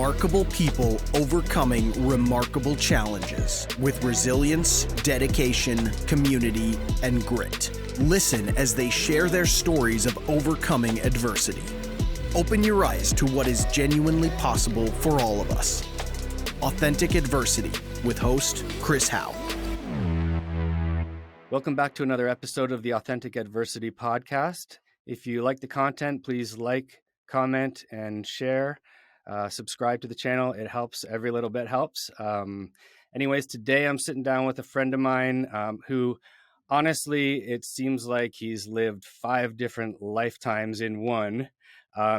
Remarkable people overcoming remarkable challenges with resilience, dedication, community, and grit. Listen as they share their stories of overcoming adversity. Open your eyes to what is genuinely possible for all of us. Authentic Adversity with host Chris Howe. Welcome back to another episode of the Authentic Adversity podcast. If you like the content, please like, comment, and share. Subscribe to the channel. It helps. Every little bit helps. Anyways, today I'm sitting down with a friend of mine who, honestly, it seems like he's lived 5 different lifetimes in one.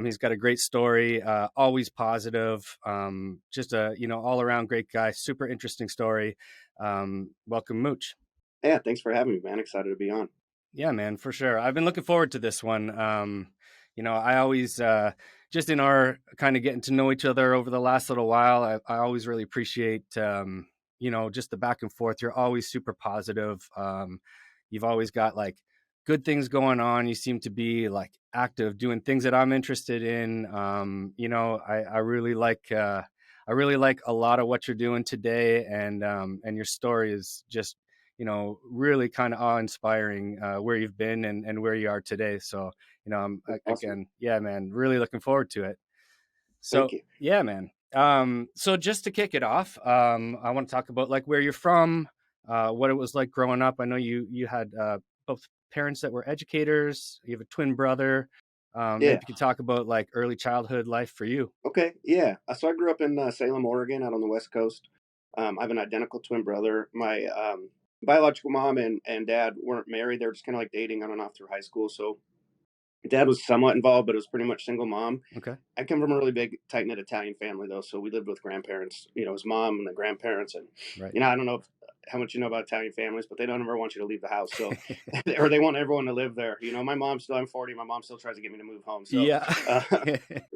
He's got a great story, always positive, just a all-around great guy. Super interesting story. Welcome, Mooch. Yeah, thanks for having me, man. Excited to be on. Yeah, man, for sure. I've been looking forward to this one. I always, just in our kind of getting to know each other over the last little while, I always really appreciate, just the back and forth. You're always super positive. You've always got like good things going on. You seem to be like active, doing things that I'm interested in. I really like a lot of what you're doing today, and your story is just, really kind of awe-inspiring, where you've been and where you are today. So, I'm Awesome. again, yeah, man, really looking forward to it. So, Thank you. yeah, man. So just to kick it off, I want to talk about like where you're from, what it was like growing up. I know you had both parents that were educators. You have a twin brother. Maybe you could talk about like early childhood life for you. Okay. Yeah. So I grew up in Salem, Oregon, out on the West Coast. I have an identical twin brother. My biological mom and dad weren't married. They were just kind of like dating on and off through high school. So dad was somewhat involved, but it was pretty much single mom. Okay. I come from a really big, tight-knit Italian family, though. So we lived with grandparents, his mom and the grandparents. And, Right. I don't know how much you know about Italian families, but they don't ever want you to leave the house. So, or they want everyone to live there. I'm 40. My mom still tries to get me to move home. So, Yeah.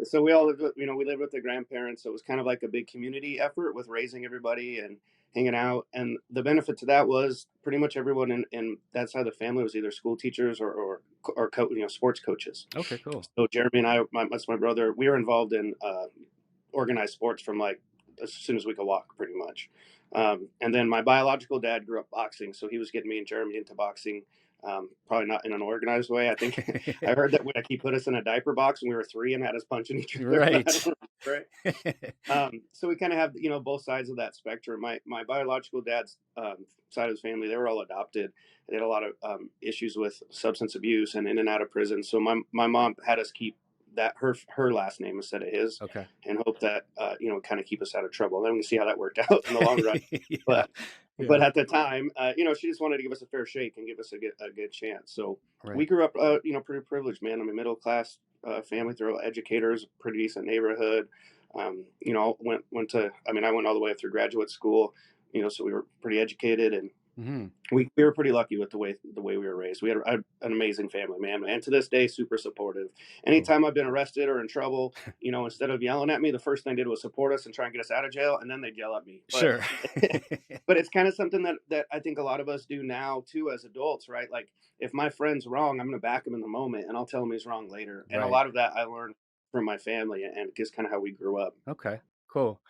So we all lived with, we lived with the grandparents. So it was kind of like a big community effort with raising everybody and hanging out. And the benefit to that was pretty much everyone in that side of the family was either school teachers or sports coaches. Okay, cool. So Jeremy and I, that's my brother, we were involved in organized sports from like as soon as we could walk, pretty much. And then my biological dad grew up boxing, so he was getting me and Jeremy into boxing. Probably not in an organized way. I think I heard that he put us in a diaper box when we were 3 and had us punching each other. Right. So we kind of have both sides of that spectrum. My biological dad's side of his family, they were all adopted. They had a lot of issues with substance abuse and in and out of prison. So my mom had us keep that her last name instead of his. Okay. And hope that kind of keep us out of trouble. Then we can see how that worked out in the long run. Yeah. But at the time, she just wanted to give us a fair shake and give us a good chance. So we grew up, pretty privileged, man. I'm a middle class family, through educators, pretty decent neighborhood. I went all the way up through graduate school. So we were pretty educated, and we were pretty lucky with the way we were raised. We had an amazing family, man, and to this day, super supportive. Anytime I've been arrested or in trouble, instead of yelling at me, the first thing they did was support us and try and get us out of jail, and then they'd yell at me. Sure. But it's kind of something that I think a lot of us do now too as adults, right? Like if my friend's wrong, I'm going to back him in the moment, and I'll tell him he's wrong later. And a lot of that I learned from my family, and just kind of how we grew up. Okay, cool.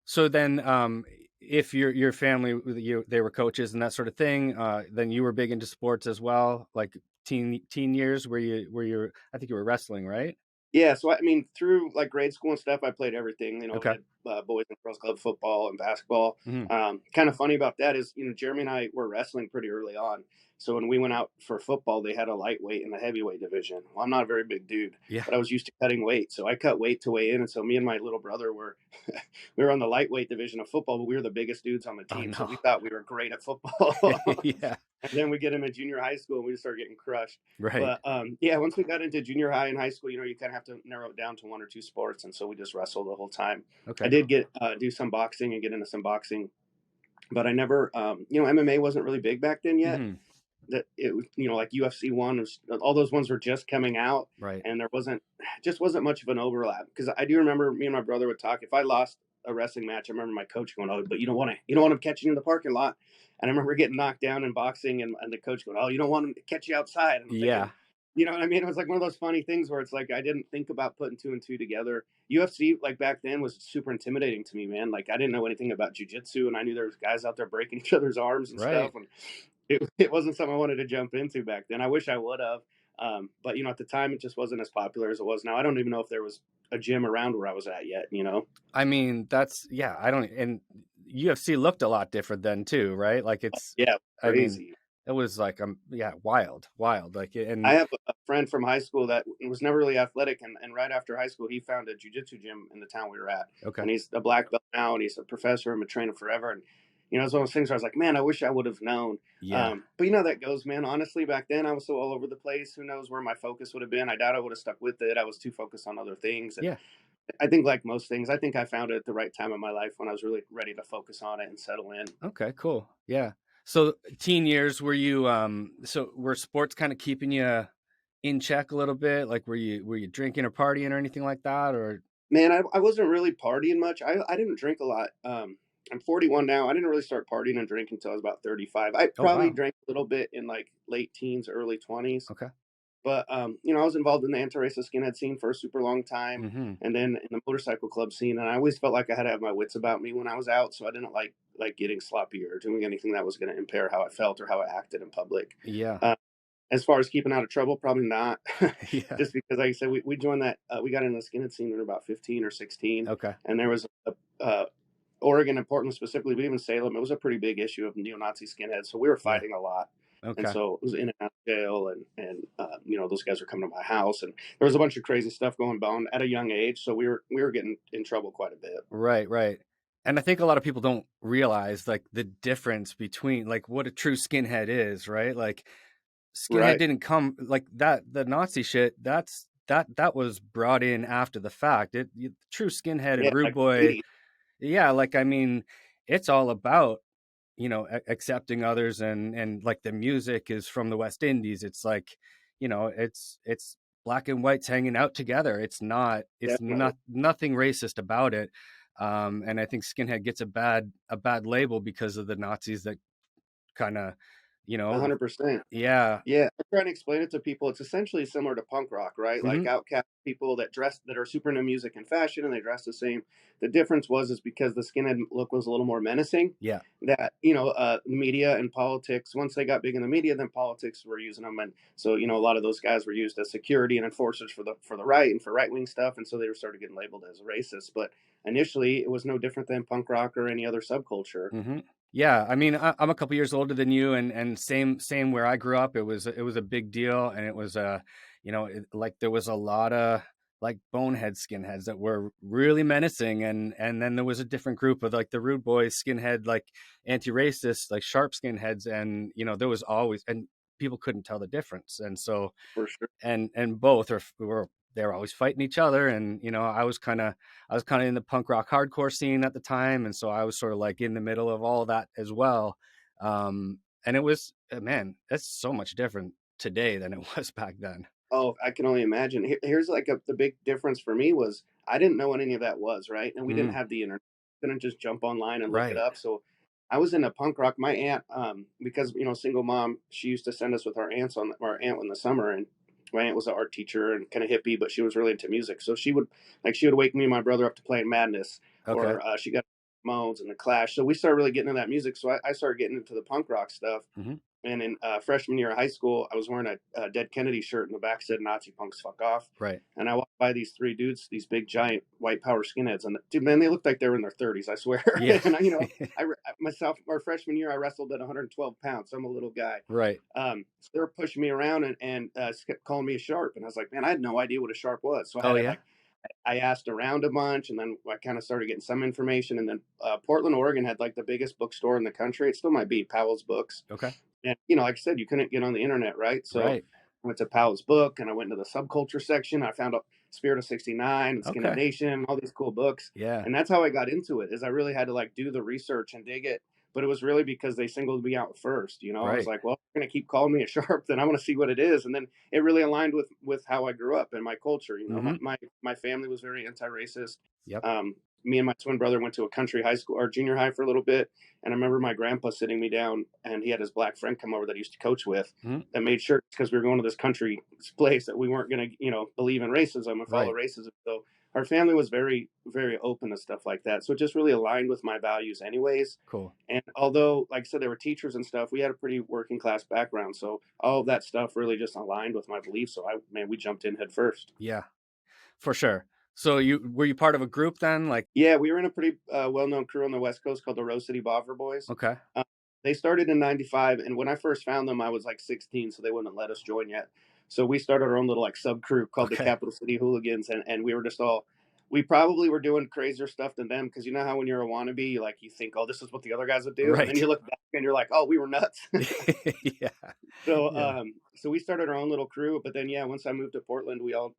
So then, if your family, they were coaches and that sort of thing, then you were big into sports as well, like teen years where you I think you were wrestling, right? Yeah, so through like grade school and stuff, I played everything. Okay. We had, boys and girls club football and basketball. Mm-hmm. Kind of funny about that is, Jeremy and I were wrestling pretty early on. So when we went out for football, they had a lightweight and a heavyweight division. Well, I'm not a very big dude, but I was used to cutting weight, so I cut weight to weigh in. And so me and my little brother we were on the lightweight division of football, but we were the biggest dudes on the team. So we thought we were great at football. Yeah. And then we get him in junior high school, and we just start getting crushed. Right. But once we got into junior high and high school, you kind of have to narrow it down to 1 or 2 sports, and so we just wrestled the whole time. Okay. I did get do some boxing and get into some boxing, but I never, MMA wasn't really big back then yet. Mm-hmm. That it was, like UFC 1, all those ones were just coming out, right? And there wasn't much of an overlap, because I do remember me and my brother would talk. If I lost a wrestling match, I remember my coach going, "Oh, but you don't want him catching you in the parking lot." And I remember getting knocked down in boxing, and the coach going, "Oh, you don't want him to catch you outside." And I'm thinking, You know what I mean? It was like one of those funny things where it's like I didn't think about putting two and two together. UFC, like back then, was super intimidating to me, man. Like I didn't know anything about jujitsu, and I knew there was guys out there breaking each other's arms and Right. stuff, and it wasn't something I wanted to jump into back then. I wish I would have, but you know, at the time, it just wasn't as popular as it was now. I don't even know if there was a gym around where I was at yet. You know? I mean, I don't, and UFC looked a lot different then too, right? Like Yeah, I mean, crazy. it was like, yeah, wild, like, I and have a friend from high school that was never really athletic, and right after high school, he found a jujitsu gym in the town we were at, okay. and he's a black belt now, and he's a professor and been training forever. And you know, it's one of those things where I was like, man, I wish I would have known. Yeah. But you know, that goes, man. Honestly, back then I was so all over the place. Who knows where my focus would have been? I doubt I would have stuck with it. I was too focused on other things. And Yeah. I think, like most things, I think I found it at the right time in my life when I was really ready to focus on it and settle in. Okay, cool. Yeah. So teen years, were you so were sports kind of keeping you in check a little bit? Like were you drinking or partying or anything like that? Or Man, I wasn't really partying much. I didn't drink a lot. I'm 41 now. I didn't really start partying and drinking until I was about 35. I oh probably wow. drank a little bit in like late teens, early 20s. Okay. But you know, I was involved in the anti-racist skinhead scene for a super long time, Mm-hmm. and then in the motorcycle club scene. And I always felt like I had to have my wits about me when I was out, so I didn't like getting sloppy or doing anything that was going to impair how I felt or how I acted in public. Yeah. As far as keeping out of trouble, probably not. Yeah. Just because, like I said, we joined that. We got into the skinhead scene when we were about 15 or 16. Okay. And there was Oregon and Portland specifically, but even Salem, it was a pretty big issue of neo-Nazi skinheads. So we were fighting a lot. Okay. And so it was in and out of jail, and you know, those guys were coming to my house, and there was a bunch of crazy stuff going on at a young age. So we were getting in trouble quite a bit. Right, right. And I think a lot of people don't realize like the difference between like what a true skinhead is, right? Like skinhead Right. didn't come like that. The Nazi shit, that was brought in after the fact. True skinhead and rude like boy. Yeah, like I mean, it's all about, you know, accepting others, and like the music is from the West Indies. It's like, you know, it's black and whites hanging out together. It's Definitely. nothing racist about it. And I think skinhead gets a bad label because of the Nazis that kind of, you know, 100%. yeah. Yeah, I'm trying to explain it to people. It's essentially similar to punk rock, right? Like Mm-hmm. outcast people that are super into music and fashion, and they dress the same. The difference is because the skinhead look was a little more menacing. Yeah. That you know, media and politics. Once they got big in the media, then politics were using them, and so you know, a lot of those guys were used as security and enforcers for the right and for right wing stuff, and so they were started getting labeled as racist. But initially, it was no different than punk rock or any other subculture. Mm-hmm. Yeah, I mean, I'm a couple years older than you, and same where I grew up. It was a big deal, and it was you know, like there was a lot of like bonehead skinheads that were really menacing, and then there was a different group of like the rude boys skinhead, like anti-racist, like sharp skinheads, and you know there was always, and people couldn't tell the difference, and so For sure. and both were they're always fighting each other. And you know, I was kind of in the punk rock hardcore scene at the time, and so I was sort of like in the middle of all of that as well. And it was, man, that's so much different today than it was back then. Oh, I can only imagine. Here's like the big difference for me was I didn't know what any of that was, right? And we didn't Mm, have the internet. Couldn't just jump online and look it right. up. So I was into punk rock. My aunt, because you know, single mom, she used to send us with our aunts on our aunt in the summer, and my aunt was an art teacher and kind of hippie, but she was really into music. So she would wake me and my brother up to playing Madness, Okay. or she got Moans and the Clash. So we started really getting into that music. So I started getting into the punk rock stuff. Hmm. And in freshman year of high school, I was wearing a Dead Kennedy shirt, and the back said "Nazi punks fuck off." Right. And I walked by these three dudes, these big giant white power skinheads, and dude, man, they looked like they were in their 30s. I swear. Yeah. And you know, myself, our freshman year, I wrestled at 112 pounds. So I'm a little guy. Right. So they were pushing me around and kept calling me a sharp, and I was like, man, I had no idea what a sharp was. So I Oh had to yeah. I asked around a bunch, and then I kind of started getting some information. And then Portland, Oregon had like the biggest bookstore in the country. It still might be Powell's Books. Okay. And, you know, like I said, you couldn't get on the internet, right? So Right. I went to Powell's book, and I went into the subculture section. I found out Spirit of 69 and Skinhead Okay. Nation, all these cool books. Yeah. And that's how I got into it, is I really had to like do the research and dig it. But it was really because they singled me out first. You know, I was Right. like, well, they're going to keep calling me a sharp, then I want to see what it is. And then it really aligned with how I grew up and my culture. You know, Hmm. my family was very anti-racist. Yep. me and my twin brother went to a country high school or junior high for a little bit. And I remember my grandpa sitting me down, and he had his black friend come over that he used to coach with, that made sure, because we were going to this country place, that we weren't going to, believe in racism and follow racism. So our family was very, very open to stuff like that. So it just really aligned with my values anyways. Cool. And although, like I said, they were teachers and stuff, we had a pretty working class background. So all of that stuff really just aligned with my beliefs. So we jumped in head first. Yeah, for sure. So were you part of a group then? Like, yeah, we were in a pretty well-known crew on the West Coast called the Rose City Bovver Boys. Okay. They started in '95, and when I first found them, I was like 16, so they wouldn't let us join yet. So we started our own little like sub crew called the Capital City Hooligans, and we were just we probably were doing crazier stuff than them, because you know how when you're a wannabe, you think, oh, this is what the other guys would do, and then you look back and you're like, oh, we were nuts. Yeah. So we started our own little crew, but then once I moved to Portland, we all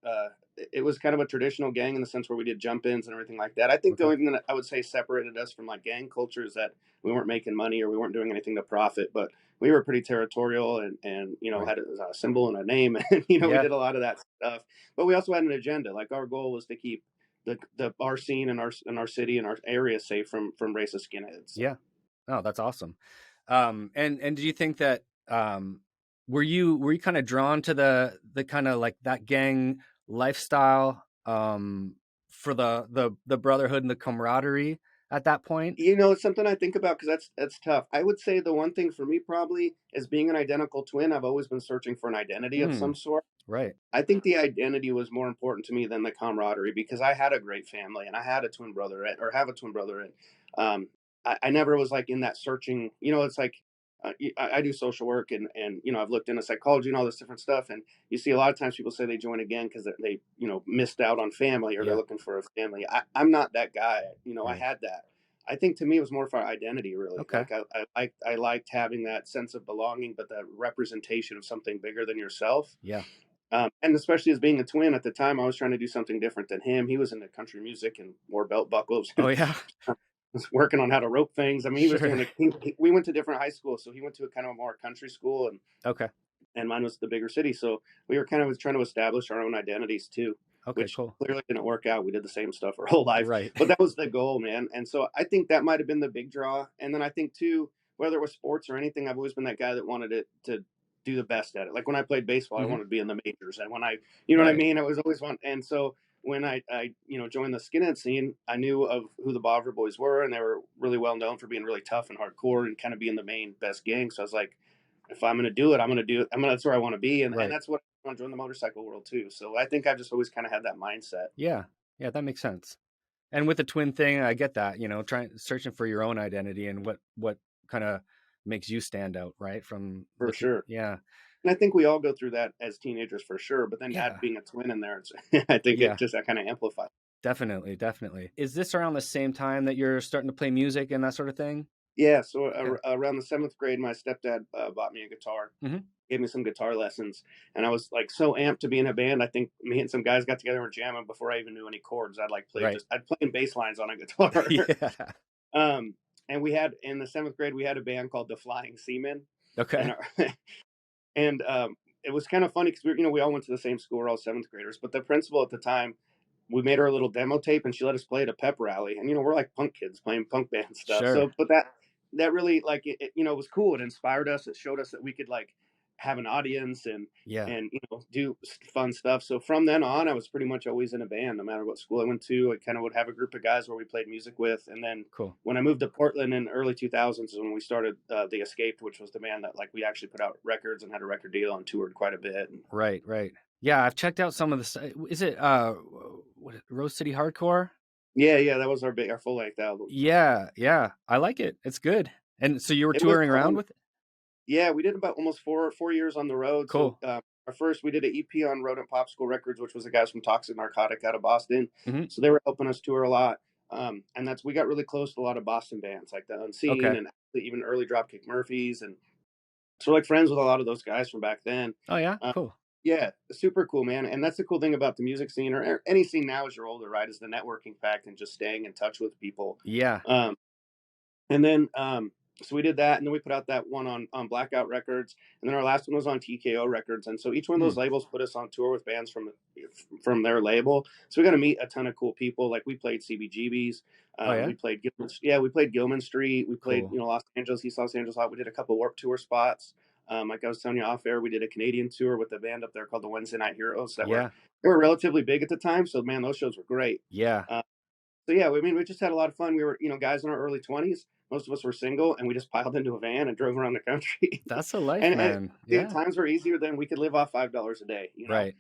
it was kind of a traditional gang in the sense where we did jump ins and everything like that. I think the only thing that I would say separated us from like gang culture is that we weren't making money or we weren't doing anything to profit, but we were pretty territorial and had a symbol and a name, and we did a lot of that stuff. But we also had an agenda. Like our goal was to keep our scene and our city and our area safe from racist skinheads. Yeah. Oh, that's awesome. And do you think that were you kind of drawn to the kind of like that gang lifestyle for the brotherhood and the camaraderie at that point? It's something I think about, because that's tough. I would say the one thing for me probably is being an identical twin. I've always been searching for an identity of some sort. Right. I think the identity was more important to me than the camaraderie, because I had a great family and I had a twin brother have a twin brother. I never was like in that searching, it's like, I do social work and I've looked into psychology and all this different stuff. And you see a lot of times people say they join again because they missed out on family, or they're looking for a family. I'm not that guy. I had that. I think to me it was more for identity, really. Okay. Like I liked having that sense of belonging, but the representation of something bigger than yourself. Yeah. And especially as being a twin at the time, I was trying to do something different than him. He was into country music and wore belt buckles. Oh yeah. Was working on how to rope things. I mean, he was doing we went to different high schools, so he went to a kind of a more country school, and mine was the bigger city. So we were kind of trying to establish our own identities too. Okay, which cool. Clearly didn't work out. We did the same stuff our whole life, right? But that was the goal, man. And so I think that might have been the big draw. And then I think too, whether it was sports or anything, I've always been that guy that wanted it to do the best at it. Like when I played baseball, I wanted to be in the majors, and when I, what I mean, I was always one. And so when I joined the skinhead scene, I knew of who the Bovver Boys were, and they were really well known for being really tough and hardcore and kind of being the main best gang. So I was like, if I'm going to do it, I'm going to do it. That's where I want to be. And that's what I want to join the motorcycle world too. So I think I've just always kind of had that mindset. Yeah. Yeah, that makes sense. And with the twin thing, I get that, searching for your own identity and what kind of makes you stand out, right? For sure. Yeah. And I think we all go through that as teenagers for sure. But then being a twin in there, I think it just kind of amplifies. Definitely. Definitely. Is this around the same time that you're starting to play music and that sort of thing? Yeah. So around the 7th grade, my stepdad bought me a guitar, gave me some guitar lessons. And I was like so amped to be in a band. I think me and some guys got together and were jamming before I even knew any chords. I'd play bass lines on a guitar. Yeah. And we had, in the 7th grade, we had a band called the Flying Seamen. Okay. And it was kind of funny because we all went to the same school. We're all 7th graders, but the principal at the time, we made her a little demo tape and she let us play at a pep rally. And we're like punk kids playing punk band stuff. Sure. So, but that really it was cool. It inspired us. It showed us that we could have an audience and do fun stuff. So from then on, I was pretty much always in a band, no matter what school I went to. I kind of would have a group of guys where we played music with. And then when I moved to Portland in early 2000s is when we started The Escaped, which was the band that we actually put out records and had a record deal and toured quite a bit. Right. Yeah, I've checked out some of the. Is it Rose City Hardcore? Yeah, that was our full length album. Yeah, I like it. It's good. And so you were touring around with it? Yeah, we did about almost four years on the road. Cool. So, we did an EP on Rodent Popsicle Records, which was the guys from Toxic Narcotic out of Boston. So they were helping us tour a lot. And we got really close to a lot of Boston bands like the Unseen and even early Dropkick Murphys. And so we're friends with a lot of those guys from back then. Oh yeah, cool. Yeah, super cool, man. And that's the cool thing about the music scene or any scene now as you're older, right? Is the networking fact and just staying in touch with people. Yeah. And then So we did that, and then we put out that one on Blackout Records, and then our last one was on TKO Records. And so each one of those labels put us on tour with bands from their label. So we got to meet a ton of cool people. Like we played CBGB's, we played Gilman Street, we played Los Angeles, East Los Angeles. We did a couple Warped Tour spots. Like I was telling you off air, we did a Canadian tour with a band up there called the Wednesday Night Heroes that were relatively big at the time. So man, those shows were great. Yeah. So yeah, I mean, we just had a lot of fun. We were, guys in our early 20s. Most of us were single, and we just piled into a van and drove around the country. That's a life, man. And times were easier then. We could live off $5 a day, Right.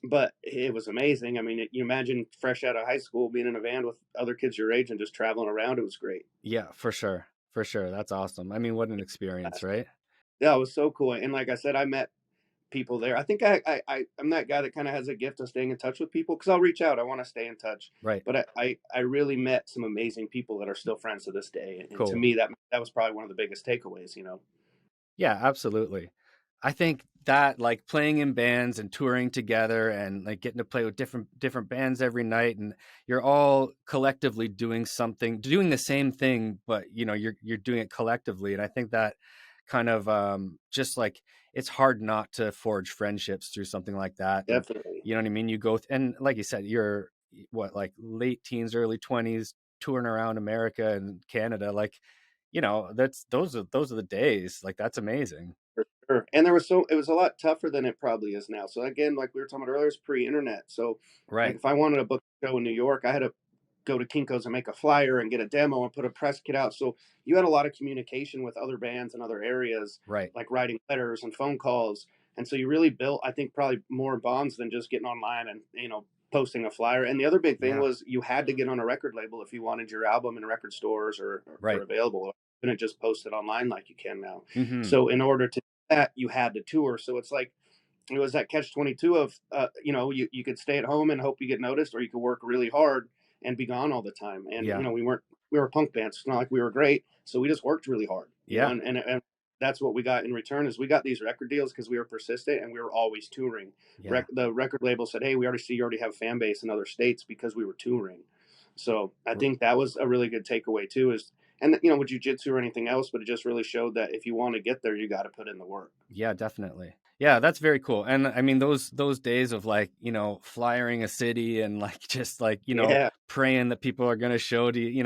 But it was amazing. I mean, you imagine fresh out of high school being in a van with other kids your age and just traveling around. It was great. Yeah, for sure. For sure. That's awesome. I mean, what an experience, right? Yeah, it was so cool. And like I said, I met people there. I think I'm that guy that kind of has a gift of staying in touch with people, because I'll reach out. I want to stay in touch. Right. But I really met some amazing people that are still friends to this day. And to me, that was probably one of the biggest takeaways, Yeah, absolutely. I think that like playing in bands and touring together and like getting to play with different bands every night, and you're all collectively doing the same thing, but you're doing it collectively. And I think that kind of just like, it's hard not to forge friendships through something like that. Definitely. You know what I mean? You go and like you said, you're like late teens, early 20s, touring around America and Canada. Like, those are the days. Like, that's amazing. For sure. And it was a lot tougher than it probably is now. So again, like we were talking about earlier, it's pre-internet. So like if I wanted to book a show in New York, I had to go to Kinko's and make a flyer and get a demo and put a press kit out. So you had a lot of communication with other bands in other areas, right? Like writing letters and phone calls. And so you really built, I think, probably more bonds than just getting online and, posting a flyer. And the other big thing was you had to get on a record label if you wanted your album in record stores or available. You couldn't just post it online like you can now. Mm-hmm. So in order to do that, you had to tour. So it's like, it was that catch-22 of, you could stay at home and hope you get noticed, or you could work really hard and be gone all the time. And, we were a punk band. So it's not like we were great. So we just worked really hard. Yeah. And that's what we got in return, is we got these record deals because we were persistent and we were always touring. Yeah. The record label said, hey, we already see you already have fan base in other states because we were touring. So I think that was a really good takeaway too, with jiu-jitsu or anything else, but it just really showed that if you want to get there, you got to put in the work. Yeah, definitely. Yeah, that's very cool. And I mean, those days of like, flyering a city and like, just like, praying that people are going to show to you,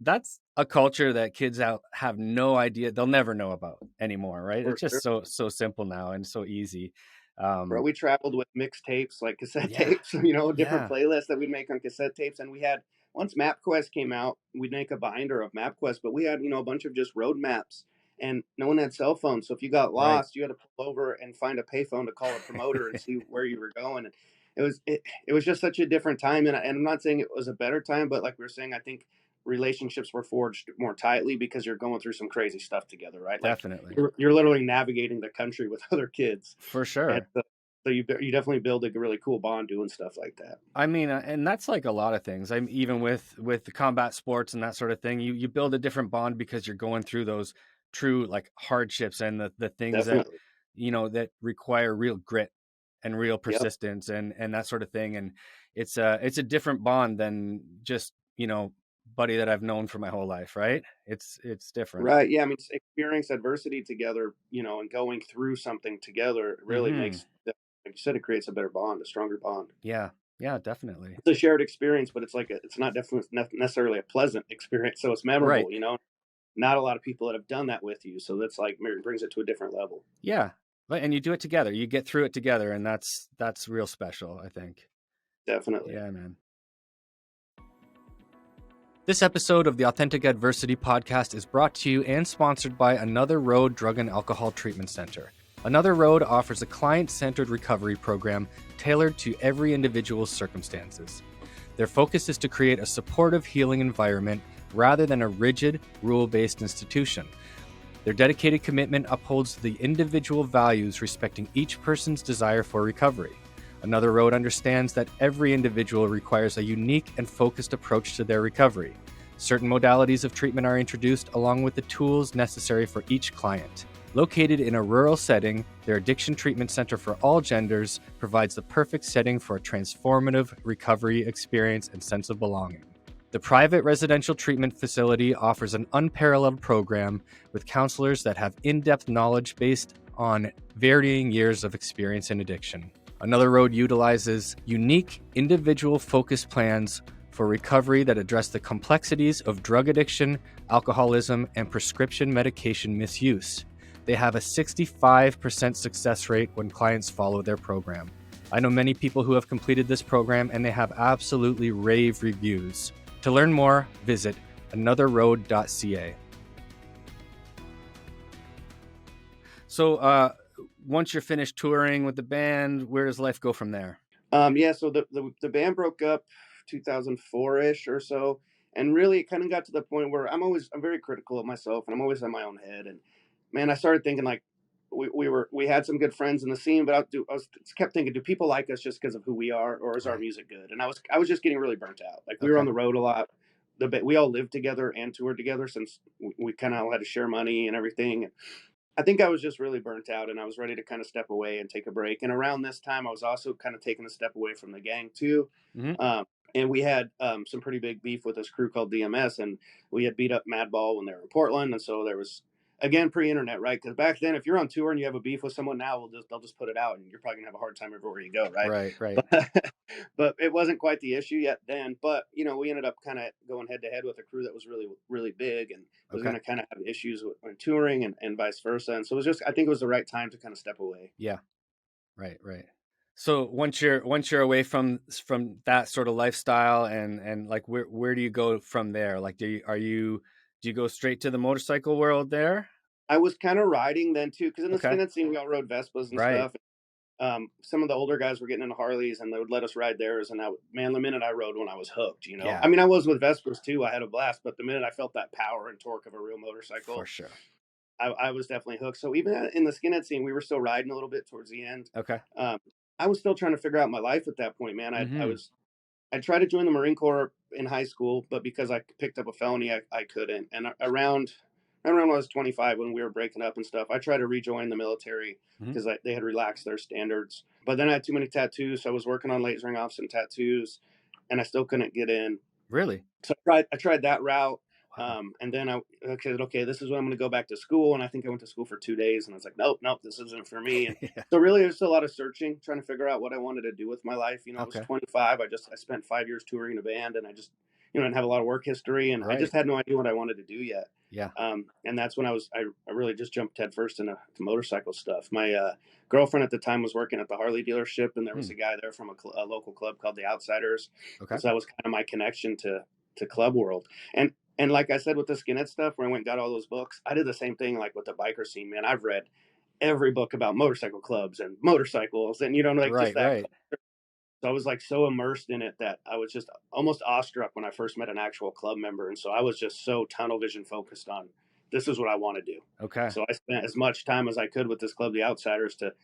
that's a culture that kids out have no idea. They'll never know about anymore. Right. It's just so simple now and so easy. Bro, we traveled with mixtapes, like cassette tapes, different playlists that we'd make on cassette tapes. And we had, once MapQuest came out, we'd make a binder of MapQuest, but we had, a bunch of just road maps. And no one had cell phones. So if you got lost, you had to pull over and find a payphone to call a promoter and see where you were going. And it was just such a different time. And I'm not saying it was a better time, but like we were saying, I think relationships were forged more tightly because you're going through some crazy stuff together, right? Definitely. Like you're literally navigating the country with other kids. For sure. And so you definitely build a really cool bond doing stuff like that. I mean, and that's like a lot of things. I'm even with the combat sports and that sort of thing, you build a different bond because you're going through those true like hardships and the things that that require real grit and real persistence and that sort of thing. And it's a different bond than just buddy that I've known for my whole life, right? It's different, right? Yeah, I mean, experience adversity together, and going through something together really makes, like you said, it creates a better bond, a stronger bond. Yeah definitely. It's a shared experience, but it's like it's not definitely necessarily a pleasant experience, so it's memorable. Right. Not a lot of people that have done that with you. So that's like, it brings it to a different level. Yeah. And you do it together. You get through it together. And that's real special, I think. Definitely. Yeah, man. This episode of the Authentic Adversity podcast is brought to you and sponsored by Another Road Drug and Alcohol Treatment Center. Another Road offers a client-centered recovery program tailored to every individual's circumstances. Their focus is to create a supportive, healing environment rather than a rigid, rule-based institution. Their dedicated commitment upholds the individual values respecting each person's desire for recovery. Another Road understands that every individual requires a unique and focused approach to their recovery. Certain modalities of treatment are introduced along with the tools necessary for each client. Located in a rural setting, their addiction treatment center for all genders provides the perfect setting for a transformative recovery experience and sense of belonging. The private residential treatment facility offers an unparalleled program with counselors that have in-depth knowledge based on varying years of experience in addiction. Another Road utilizes unique individual focused plans for recovery that address the complexities of drug addiction, alcoholism, and prescription medication misuse. They have a 65% success rate when clients follow their program. I know many people who have completed this program, and they have absolutely rave reviews. To learn more, visit anotherroad.ca. So once you're finished touring with the band, where does life go from there? So the band broke up 2004-ish or so, and really it kind of got to the point where I'm very critical of myself, and I'm always in my own head. And man, I started thinking like we had some good friends in the scene, but I kept thinking, do people like us just because of who we are, or is our music good? And I was just getting really burnt out. Like we were on the road a lot. We all lived together and toured together since we kind of had to share money and everything. And I think I was just really burnt out, and I was ready to kind of step away and take a break. And around this time, I was also kind of taking a step away from the gang too. Mm-hmm. And we had some pretty big beef with this crew called DMS, and we had beat up Madball when they were in Portland. And so there was, again, pre-internet, right? Because back then, if you're on tour and you have a beef with someone now, they'll just put it out, and you're probably gonna have a hard time everywhere you go, right? Right. But it wasn't quite the issue yet then. But we ended up kind of going head to head with a crew that was really, really big, and was going to kind of have issues when touring and vice versa. And so I think it was the right time to kind of step away. Yeah, right. So once you're away from that sort of lifestyle, and like where do you go from there? Like do you go straight to the motorcycle world there? I was kind of riding then too, because in the skinhead scene we all rode Vespas and stuff. Some of the older guys were getting into Harleys, and they would let us ride theirs. And the minute I rode one, I was hooked. Yeah. I mean, I was with Vespas too. I had a blast, but the minute I felt that power and torque of a real motorcycle, for sure, I was definitely hooked. So even in the skinhead scene, we were still riding a little bit towards the end. Okay. I was still trying to figure out my life at that point, man. I tried to join the Marine Corps in high school, but because I picked up a felony, I couldn't. And around when I was 25, when we were breaking up and stuff, I tried to rejoin the military because they had relaxed their standards. But then I had too many tattoos, so I was working on lasering off some tattoos, and I still couldn't get in. Really? So I tried that route. And then I said, okay, this is when I'm going to go back to school. And I think I went to school for 2 days, and I was like, nope, this isn't for me. And so really, there's a lot of searching, trying to figure out what I wanted to do with my life. I was 25. I spent 5 years touring a band, and I just, didn't have a lot of work history, and I just had no idea what I wanted to do yet. Yeah. And that's when I really just jumped headfirst into motorcycle stuff. My girlfriend at the time was working at the Harley dealership, and there was a guy there from a local club called the Outsiders. Okay. So that was kind of my connection to club world. And like I said, with the skinhead stuff, where I went and got all those books, I did the same thing like with the biker scene, man. I've read every book about motorcycle clubs and motorcycles, and just that. Right. So I was like so immersed in it that I was just almost awestruck when I first met an actual club member. And so I was just so tunnel vision focused on, this is what I want to do. Okay. So I spent as much time as I could with this club, the Outsiders, to,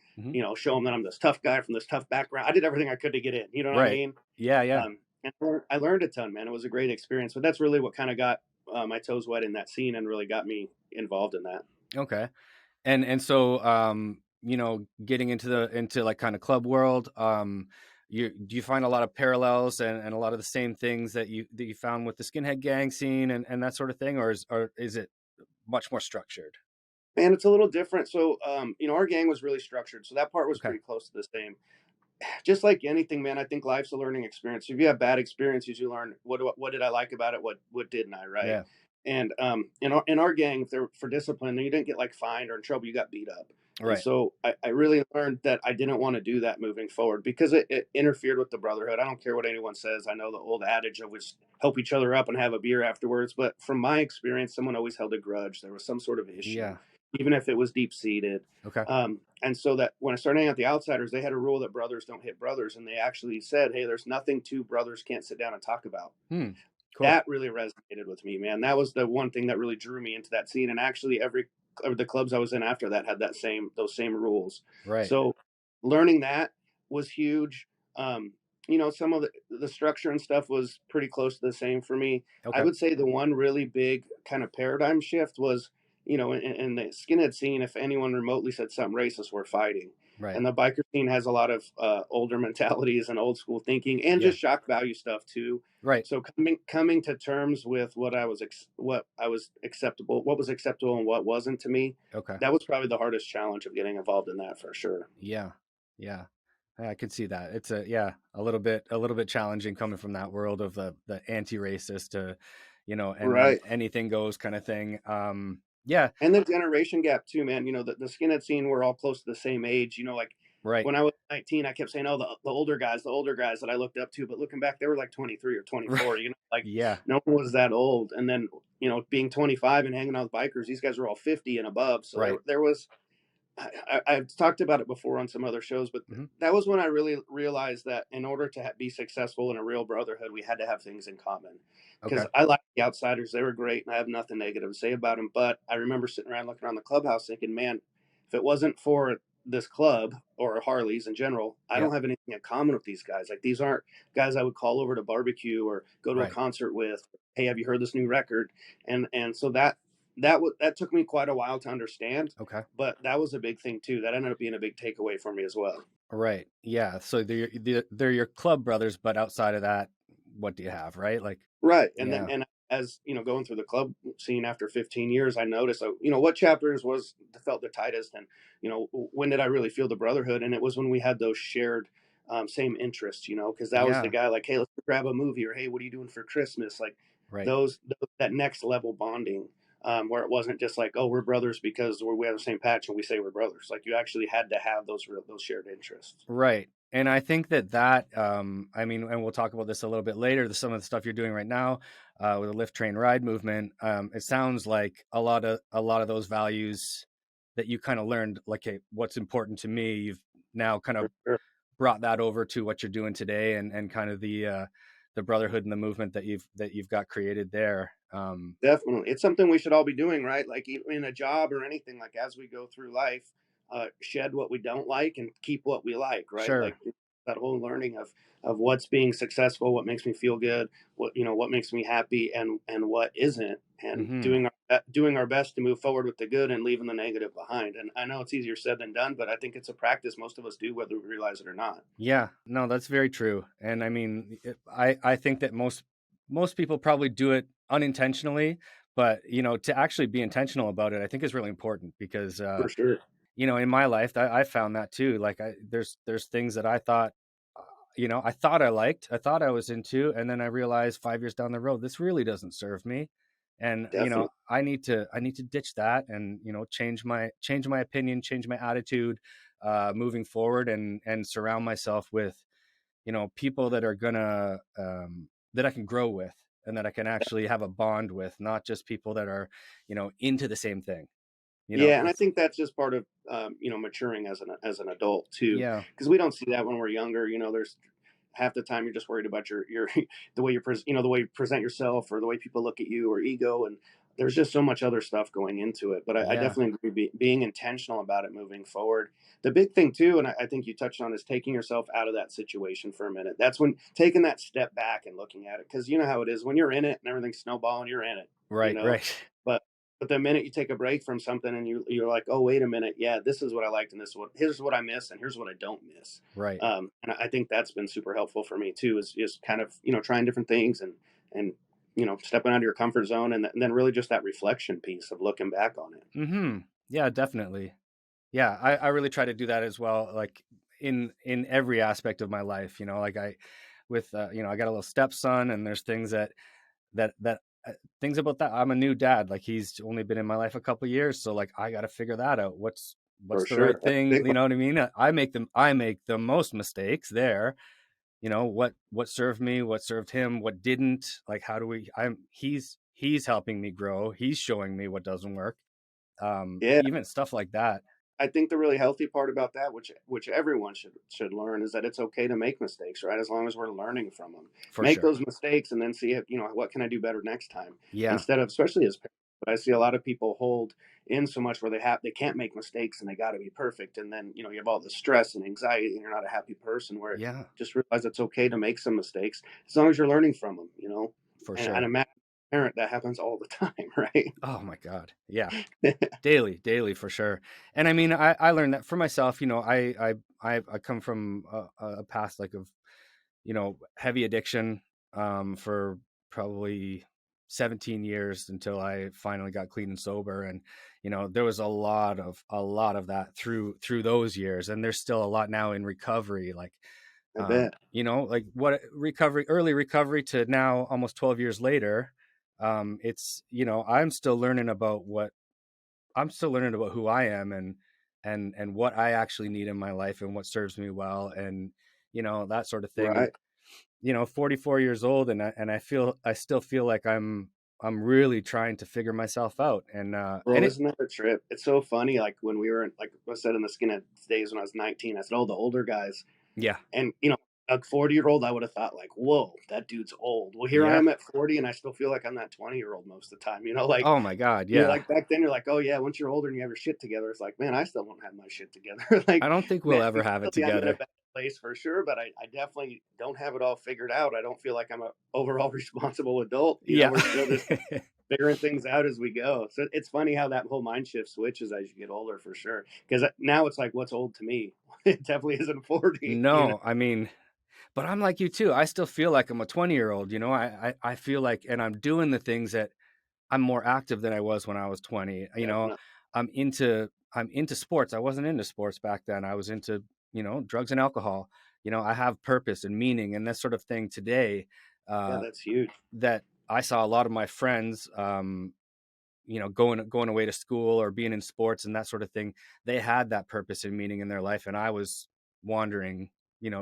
show them that I'm this tough guy from this tough background. I did everything I could to get in. You know what I mean? Yeah. And I learned a ton, man. It was a great experience. But that's really what kind of got my toes wet in that scene and really got me involved in that. Okay. And so, getting into like kind of club world, do you find a lot of parallels and a lot of the same things that you found with the skinhead gang scene and that sort of thing, or is it much more structured? Man, it's a little different. So, our gang was really structured. So that part was pretty close to the same. Just like anything, man, I think life's a learning experience. If you have bad experiences, you learn what did I like about it? What didn't I? Right. Yeah. And in our gang, if they're for discipline, then you didn't get like fined or in trouble. You got beat up. Right. And so I really learned that I didn't want to do that moving forward because it interfered with the brotherhood. I don't care what anyone says. I know the old adage of which help each other up and have a beer afterwards. But from my experience, someone always held a grudge. There was some sort of issue. Yeah. Even if it was deep seated. Okay. And so that when I started hanging out the Outsiders, they had a rule that brothers don't hit brothers. And they actually said, hey, there's nothing two brothers can't sit down and talk about. Cool. That really resonated with me, man. That was the one thing that really drew me into that scene. And actually the clubs I was in after that had those same rules. Right. So learning that was huge. Some of the structure and stuff was pretty close to the same for me. Okay. I would say the one really big kind of paradigm shift was, in the skinhead scene, if anyone remotely said something racist, we're fighting. Right. And the biker scene has a lot of older mentalities and old school thinking, and just shock value stuff too. Right. So coming to terms with what was acceptable and what wasn't to me. Okay. That was probably the hardest challenge of getting involved in that, for sure. Yeah. Yeah. I could see that. It's a little bit challenging coming from that world of the anti-racist to, and then anything goes kind of thing. Yeah. And the generation gap too, man. The skinhead scene, we're all close to the same age. Like when I was 19, I kept saying, "Oh, the older guys that I looked up to." But looking back, they were like 23 or 24. No one was that old. And then being 25 and hanging out with bikers, these guys were all 50 and above. So there was. I've talked about it before on some other shows, but that was when I really realized that in order to be successful in a real brotherhood, we had to have things in common. Because I like the Outsiders. They were great, and I have nothing negative to say about them. But I remember sitting around looking around the clubhouse thinking, man, if it wasn't for this club or Harleys in general, I don't have anything in common with these guys. Like, these aren't guys I would call over to barbecue or go to a concert with. Hey, have you heard this new record? And so that took me quite a while to understand. Okay. But that was a big thing too. That ended up being a big takeaway for me as well. Right. Yeah. So they're your club brothers, but outside of that, what do you have? Right. Like. Right. And then, and as going through the club scene after 15 years, I noticed, what chapters felt the tightest, and when did I really feel the brotherhood? And it was when we had those shared same interests, because that was the guy, like, hey, let's grab a movie, or hey, what are you doing for Christmas? Like those that next level bonding. Where it wasn't just like, oh, we're brothers because we have the same patch and we say we're brothers. Like, you actually had to have those shared interests. Right. And I think that, I mean, and we'll talk about this a little bit later, some of the stuff you're doing right now with the Lift, Train, Ride movement. It sounds like a lot of those values that you kind of learned, like, hey, what's important to me, you've now kind of brought that over to what you're doing today, and kind of the brotherhood and the movement that you've got created there. Definitely. It's something we should all be doing, right? Like, in a job or anything, like, as we go through life, shed what we don't like and keep what we like, right? Sure. Like, that whole learning of what's being successful, what makes me feel good, what makes me happy, and what isn't, and doing our best to move forward with the good and leaving the negative behind. And I know it's easier said than done, but I think it's a practice most of us do, whether we realize it or not. Yeah, no, that's very true. And I mean, I think that most people probably do it unintentionally, but to actually be intentional about it, I think is really important, because for sure, in my life, I found that too. Like, there's things that I thought, I thought I liked, I thought I was into, and then I realized 5 years down the road, this really doesn't serve me. And, definitely. I need to ditch that, and, change my opinion, change my attitude, moving forward, and surround myself with, people that are gonna, that I can grow with, and that I can actually have a bond with, not just people that are, into the same thing. And I think that's just part of maturing as an adult too. Yeah, because we don't see that when we're younger. There's half the time you're just worried about your the way the way you present yourself, or the way people look at you, or ego, and there's just so much other stuff going into it. But I definitely agree, being intentional about it moving forward. The big thing too, and I think you touched on, is taking yourself out of that situation for a minute. That's when taking that step back and looking at it, because you know how it is when you're in it and everything's snowballing, you're in it. right, right. But the minute you take a break from something and you're like, oh, wait a minute, yeah, this is what I liked, and here's what I miss, and here's what I don't miss. Right. And I think that's been super helpful for me too, is kind of trying different things, and stepping out of your comfort zone, and then really just that reflection piece of looking back on it. Mm-hmm. Yeah, definitely. Yeah, I really try to do that as well, like in every aspect of my life. Like I got a little stepson, and there's things that things about that. I'm a new dad. Like, he's only been in my life a couple of years, so like I got to figure that out. What's the right thing? You know what I mean? I make the most mistakes there. What served me, what served him, what didn't. Like, how do we? He's helping me grow. He's showing me what doesn't work. Even stuff like that. I think the really healthy part about that, which everyone should learn, is that it's okay to make mistakes, right? As long as we're learning from them. Make those mistakes, and then see if, what can I do better next time? Yeah. Instead of, especially as parents, but I see a lot of people hold in so much where they can't make mistakes, and they got to be perfect, and then you have all the stress and anxiety, and you're not a happy person. Where just realize it's okay to make some mistakes as long as you're learning from them. For sure. And imagine parent, that happens all the time, right? Oh my God. Yeah. Daily for sure. And I mean, I learned that for myself. I come from a past like of, heavy addiction, for probably 17 years until I finally got clean and sober. And, there was a lot of that through those years. And there's still a lot now in recovery. Like, I bet. like what early recovery to now almost 12 years later. It's, I'm still learning about who I am and what I actually need in my life and what serves me well. And, that sort of thing. Right. And, 44 years old. And I still feel like I'm really trying to figure myself out. And, Bro, isn't that a trip? It's so funny. Like when we were like I said in the skinhead days when I was 19, I said, oh, the older guys. yeah. And, a 40-year-old, I would have thought like, whoa, that dude's old. Well, here I Yeah. am at 40 and I still feel like I'm that 20-year-old most of the time, like, Oh my God. Yeah. like back then you're like, oh yeah, once you're older and you have your shit together, it's like, man, I still don't have my shit together. Like, I don't think we'll ever have it I'm in a together. bad place for sure, but I definitely don't have it all figured out. I don't feel like I'm a overall responsible adult. Yeah. We're still just figuring things out as we go. So it's funny how that whole mind shift switches as you get older for sure. Because now it's like, what's old to me? It definitely isn't 40. No, I mean, but I'm like you too. I still feel like I'm a 20-year-old, I feel like, and I'm doing the things that I'm more active than I was when I was 20. Definitely. I'm into sports. I wasn't into sports back then. I was into, drugs and alcohol. I have purpose and meaning and that sort of thing today. Yeah, that's huge. That I saw a lot of my friends, going away to school or being in sports and that sort of thing. They had that purpose and meaning in their life. And I was wandering,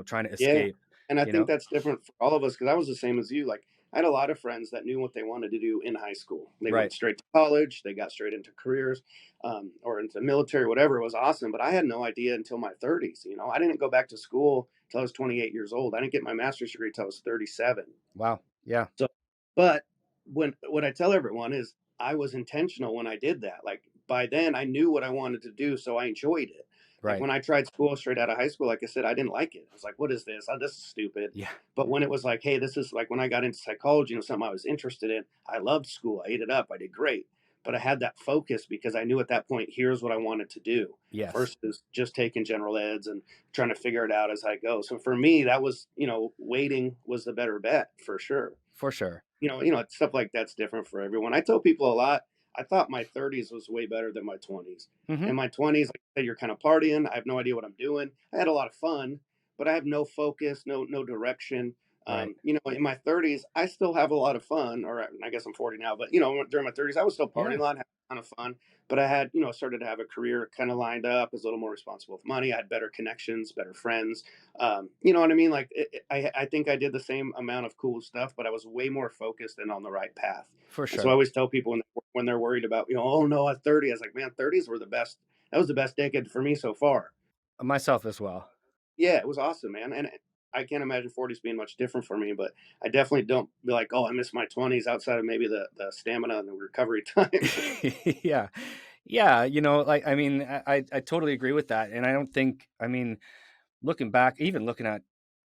trying to Yeah. escape, And I think that's different for all of us because I was the same as you. Like, I had a lot of friends that knew what they wanted to do in high school. They Right. went straight to college, they got straight into careers, or into the military, whatever. It was awesome. But I had no idea until my 30s. I didn't go back to school until I was 28 years old. I didn't get my master's degree until I was 37. Wow. Yeah. So, but what I tell everyone is I was intentional when I did that. Like by then I knew what I wanted to do, so I enjoyed it. Like Right. when I tried school straight out of high school, like I said, I didn't like it. I was like, what is this? Oh, this is stupid. Yeah. But when it was like, hey, this is like when I got into psychology, something I was interested in, I loved school. I ate it up. I did great. But I had that focus because I knew at that point, here's what I wanted to do. Yes. Versus just taking general eds and trying to figure it out as I go. So for me, that was, waiting was the better bet for sure. For sure. Stuff like that's different for everyone. I tell people a lot. I thought my 30s was way better than my 20s. Mm-hmm. In my 20s, like I said, you're kind of partying. I have no idea what I'm doing. I had a lot of fun, but I have no focus, no direction. Right. In my 30s, I still have a lot of fun, or I guess I'm 40 now, but during my 30s, I was still partying a lot, had a ton of fun. But I had, started to have a career kind of lined up, was a little more responsible with money. I had better connections, better friends. You know what I mean? Like I think I did the same amount of cool stuff, but I was way more focused and on the right path. For sure. And so I always tell people when they're worried about, oh no, at 30, I was like, man, 30s were the best. That was the best decade for me so far. Myself as well. Yeah, it was awesome, man. And I can't imagine 40s being much different for me, but I definitely don't be like, oh, I miss my 20s outside of maybe the stamina and the recovery time. Yeah. Yeah. Like, I mean, I totally agree with that. And I don't think, looking back, even looking at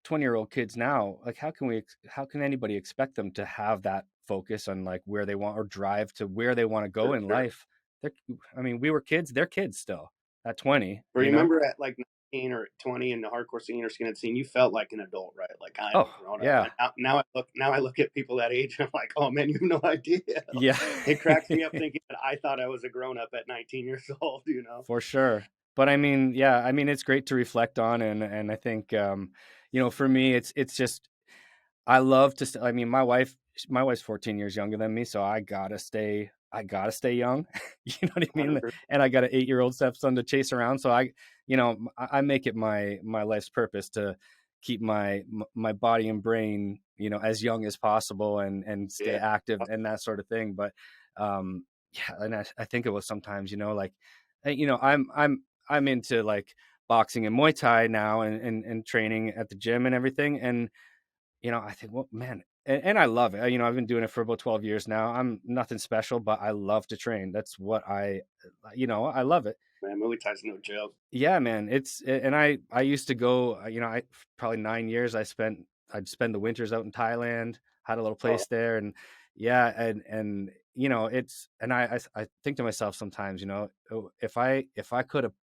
20-year-old kids now, like how can anybody expect them to have that focus on like where they want or drive to where they want to go in life? We were kids, they're kids still at 20. Remember at like 19 or 20 in the hardcore scene or skinhead scene, you felt like an adult, right? Like I'm grown up. Yeah. Now I look at people that age and I'm like, oh man, you have no idea. Yeah. It cracks me up thinking that I thought I was a grown up at 19 years old, For sure. But it's great to reflect on. And I think, for me, it's just, I love to, my wife's 14 years younger than me. So I gotta stay young, you know what I mean? 100%. And I got an 8-year-old stepson to chase around. So I make it my life's purpose to keep my body and brain, as young as possible and stay active and that sort of thing. But, and I think it was sometimes, I'm into like boxing and Muay Thai now and training at the gym and everything. And, I think, well, man, and I love it. I've been doing it for about 12 years now. I'm nothing special, but I love to train. That's what I love it. Man, Muay Thai's no joke. Yeah, man. And I used to go, I probably 9 years I'd spend the winters out in Thailand, had a little place there. And, Yeah, and you know, it's, and I think to myself sometimes, you know, oh, if I could have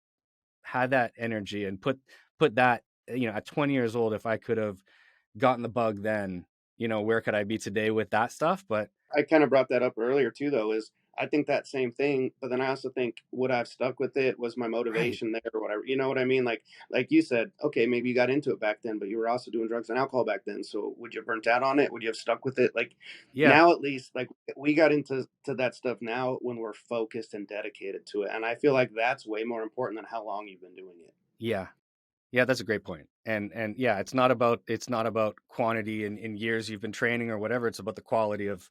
had that energy and put that, you know, at 20 years old, if I could have gotten the bug then, you know, where could I be today with that stuff? But I kind of brought that up earlier too, though, is I think that same thing, but then I also think would I've stuck with it? Was my right, motivation there or whatever? You know what I mean? Like you said, okay, maybe you got into it back then, but you were also doing drugs and alcohol back then. So would you have burnt out on it? Would you have stuck with it? Like yeah, now, at least, like we got into that stuff now when we're focused and dedicated to it, and I feel like that's way more important than how long you've been doing it. yeah, yeah, that's a great point. And yeah, it's not about quantity in years you've been training or whatever. It's about the quality of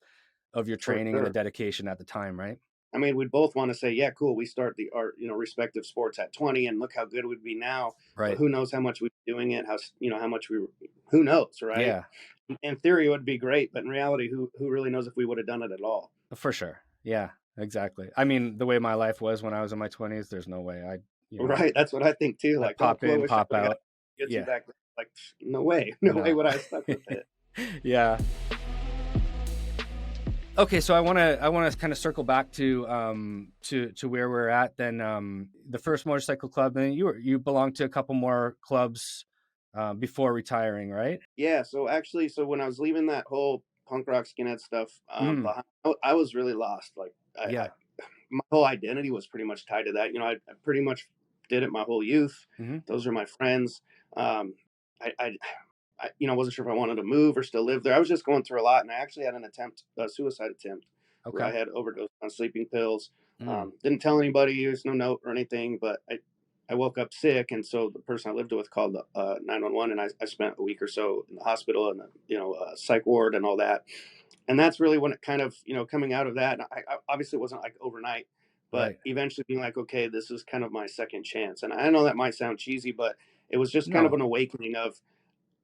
your For training and the sure. dedication at the time, right? I mean, we'd both want to say, yeah, cool. We start our, respective sports at 20 and look how good we'd be now. But Right. who knows how much we'd be doing it? How much who knows, right? Yeah, In theory, it would be great. But in reality, who really knows if we would have done it at all? for sure. Yeah, exactly. I mean, the way my life was when I was in my 20s, there's no way you know, Right. That's what I think too. I'd Like, oh, pop cool. I in, wish I pop would have got out. get you Yeah. back then. Like, no way. No way No. would I have stuck with it. Yeah. Okay, so I want to kind of circle back to where we're at then. The first motorcycle club, and you belonged to a couple more clubs before retiring, right? Yeah. So actually, when I was leaving that whole punk rock skinhead stuff Mm, behind, I was really lost. Like, yeah. my whole identity was pretty much tied to that. I pretty much did it my whole youth. Hmm. Those are my friends. I, I, wasn't sure if I wanted to move or still live there. I was just going through a lot, and I actually had a suicide attempt, where Okay. I had overdosed on sleeping pills. Mm, Didn't tell anybody. There's no note or anything, but I woke up sick, and so the person I lived with called 911, and I spent a week or so in the hospital and psych ward and all that. And that's really when it kind of, coming out of that. I obviously it wasn't like overnight, but right. eventually being like, okay, this is kind of my second chance. And I know that might sound cheesy, but it was just kind of No. an awakening of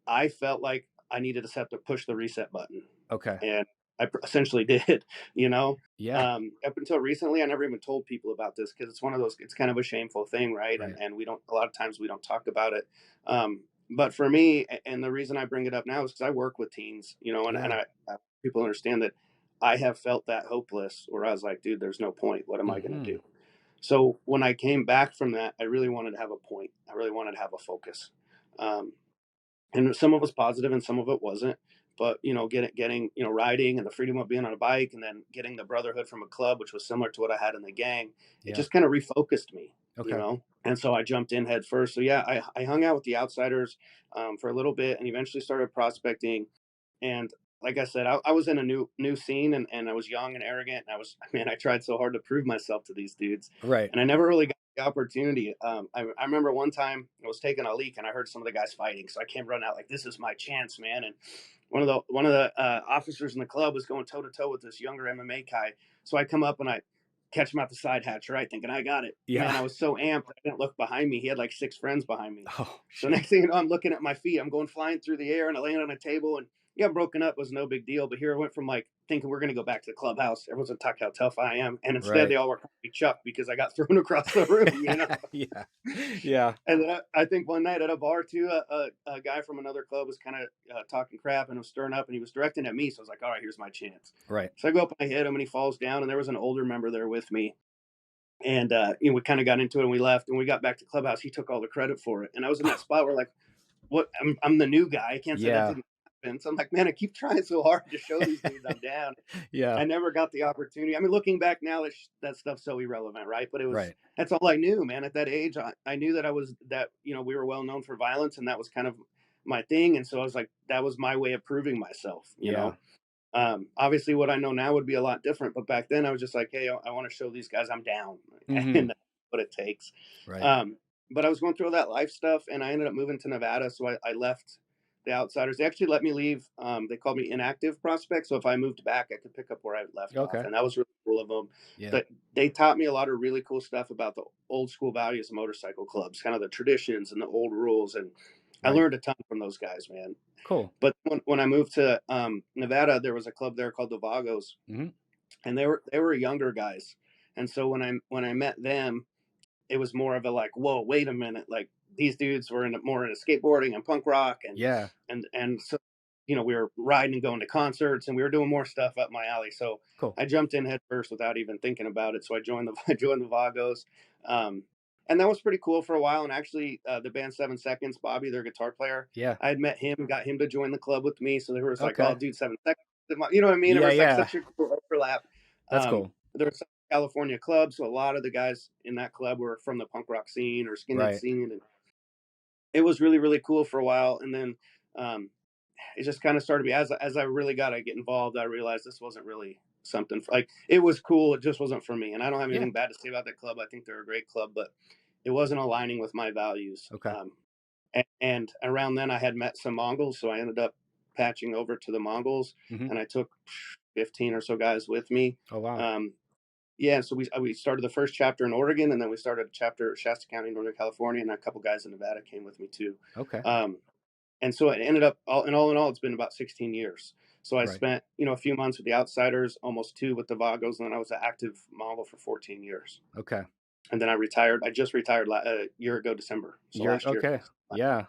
I felt like I needed to have to push the reset button, Okay. and I essentially did. You know, Yeah. up until recently, I never even told people about this because it's one of those. It's kind of a shameful thing, right? And Right. we don't, a lot of times we don't talk about it. But for me, and the reason I bring it up now is because I work with teens, and Yeah. people understand that I have felt that hopeless where I was like, dude, there's no point. What am I going to Hmm. do? So when I came back from that, I really wanted to have a point. I really wanted to have a focus. Um, and some of it was positive and some of it wasn't. But getting riding and the freedom of being on a bike, and then getting the brotherhood from a club, which was similar to what I had in the gang, it Yeah. just kind of refocused me, Okay. And so I jumped in head first. So yeah, I hung out with the outsiders for a little bit, and eventually started prospecting. And like I said, I was in a new scene, and I was young and arrogant. And man, I tried so hard to prove myself to these dudes, Right. and I never really got the opportunity. I remember one time I was taking a leak, and I heard some of the guys fighting, so I came running out like, "This is my chance, man!" And one of the officers in the club was going toe to toe with this younger MMA guy. So I come up and I catch him out the side hatch, right, thinking I got it. Yeah. Man, I was so amped, I didn't look behind me. He had like 6 friends behind me. Oh So shit. next thing you know, I'm looking at my feet. I'm going flying through the air, and I land on a table, and yeah, broken up was no big deal. But here I went from like thinking we're gonna go back to the clubhouse. Everyone's gonna talk how tough I am, and instead Right. they all were calling me Chuck because I got thrown across the room. Yeah. Yeah. And then I think one night at a bar too, a guy from another club was kind of talking crap and was stirring up, and he was directing at me. So I was like, all right, here's my chance. Right. So I go up and I hit him, and he falls down. And there was an older member there with me, and we kind of got into it, and we left. And we got back to clubhouse. He took all the credit for it, and I was in that spot where like, what? I'm the new guy. I can't say that Yeah. didn't happen. So I'm like, man, I keep trying so hard to show these dudes I'm down. Yeah. I never got the opportunity. I mean, looking back now, that stuff's so irrelevant, right? But Right. that's all I knew, man. At that age, I knew that we were well known for violence, and that was kind of my thing. And so I was like, that was my way of proving myself, Yeah. Obviously, what I know now would be a lot different, but back then I was just like, hey, I want to show these guys I'm down, Hmm. and that's what it takes. Right. But I was going through all that life stuff, and I ended up moving to Nevada, so I left the outsiders. They actually let me leave. They called me inactive prospect, so if I moved back, I could pick up where I left off, Okay. and that was really cool of them. Yeah. But they taught me a lot of really cool stuff about the old school values of motorcycle clubs, kind of the traditions and the old rules, and I Right. learned a ton from those guys, man. Cool. But when I moved to Nevada, there was a club there called the Vagos, Hmm. and they were younger guys. And so when I met them, it was more of a like, whoa, wait a minute, like these dudes were more into skateboarding and punk rock, Yeah. and so we were riding and going to concerts, and we were doing more stuff up my alley. So Cool. I jumped in head first without even thinking about it. So I joined the Vagos. And that was pretty cool for a while. And actually, the band 7 Seconds, Bobby, their guitar player, Yeah. I had met him, got him to join the club with me. So there was like, Okay. oh, dude, 7 Seconds. You know what I mean? Yeah, It was like yeah. such a cool overlap. That's cool. There was some California clubs. So a lot of the guys in that club were from the punk rock scene or skinhead Right. scene. And it was really, really cool for a while. And then it just kind of started as I really got to get involved, I realized this wasn't really something like, it was cool. It just wasn't for me. And I don't have anything bad to say about that club. I think they're a great club, but it wasn't aligning with my values. Okay. And around then I had met some Mongols. So I ended up patching over to the Mongols, and I took 15 or so guys with me. Oh, wow. Yeah. So we started the first chapter in Oregon, and then we started a chapter at Shasta County, Northern California. And a couple guys in Nevada came with me too. Okay. And so it ended up all in all, it's been about 16 years. So I spent, a few months with the Outsiders, almost 2 with the Vagos, and then I was an active Mongol for 14 years. Okay. And then I retired. I just retired a year ago, December. So last year. Okay. Yeah.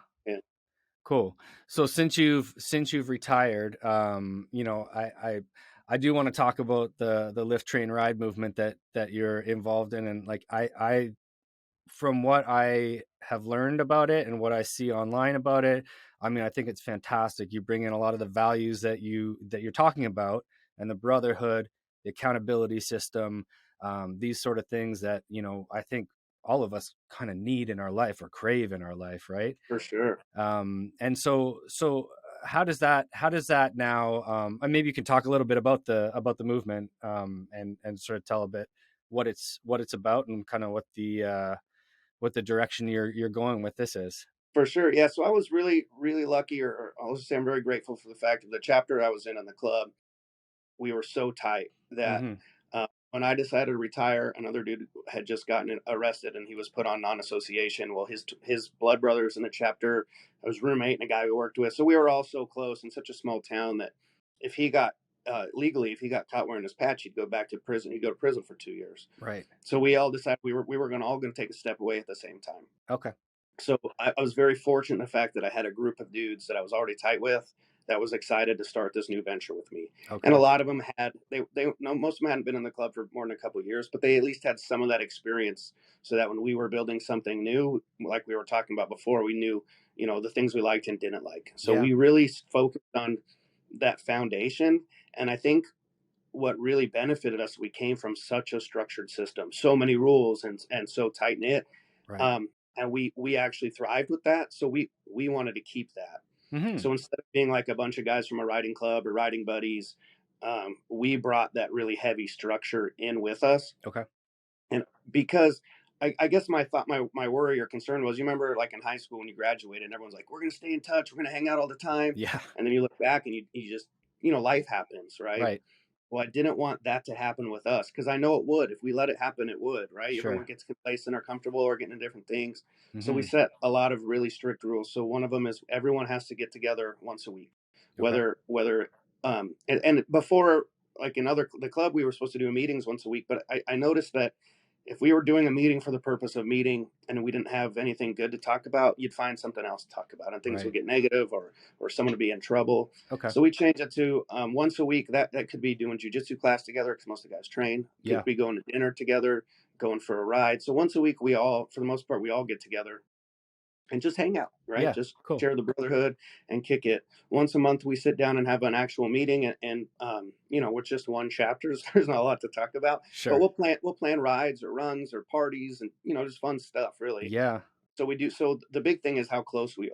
Cool. So since you've retired, I do want to talk about the lift, train, ride movement that you're involved in, and like I from what I have learned about it and what I see online about it, I mean, I think it's fantastic. You bring in a lot of the values that you're talking about, and the brotherhood, the accountability system, these sort of things that, I think all of us kind of need in our life or crave in our life. Right. For sure. And so how does that now, and maybe you can talk a little bit about the movement, and sort of tell a bit what it's about, and kind of what the direction you're going with this is. For sure. Yeah. So I was really, really lucky, or I'll just say I'm very grateful for the fact of the chapter I was in the club. We were so tight that when I decided to retire, another dude had just gotten arrested, and he was put on non-association. Well, his blood brothers in the chapter, I was roommate and a guy we worked with. So we were all so close in such a small town that if he got legally, if he got caught wearing his patch, he'd go back to prison. He'd go to prison for 2 years. Right. So we all decided we were all going to take a step away at the same time. Okay. So I was very fortunate in the fact that I had a group of dudes that I was already tight with that was excited to start this new venture with me. Okay. And a lot of them had, most of them hadn't been in the club for more than a couple of years, but they at least had some of that experience, so that when we were building something new, like we were talking about before, we knew, the things we liked and didn't like. So we really focused on that foundation. And I think what really benefited us, we came from such a structured system, so many rules and so tight knit. Right. And we actually thrived with that. So we wanted to keep that. Mm-hmm. So instead of being like a bunch of guys from a riding club or riding buddies, we brought that really heavy structure in with us. Okay. And because I guess my worry or concern was, you remember like in high school when you graduated and everyone's like, we're going to stay in touch, we're going to hang out all the time. Yeah. And then you look back and you just, life happens, right? Right. Well, I didn't want that to happen with us, because I know it would. If we let it happen, it would, right? Sure. Everyone gets complacent or comfortable or getting into different things. Mm-hmm. So we set a lot of really strict rules. So one of them is everyone has to get together once a week, whether and before, like in the club, we were supposed to do meetings once a week. But I noticed that if we were doing a meeting for the purpose of meeting and we didn't have anything good to talk about, you'd find something else to talk about, and things would get negative or someone would be in trouble. Okay. So we changed it to once a week. That could be doing jujitsu class together, because most of the guys train. It could be going to dinner together, going for a ride. So once a week, we all, for the most part, we all get together and just hang out, right? Yeah, just share the brotherhood and kick it. Once a month, we sit down and have an actual meeting, and with just one chapter, there's not a lot to talk about. Sure. But we'll plan rides or runs or parties and, just fun stuff, really. Yeah. So we do. So the big thing is how close we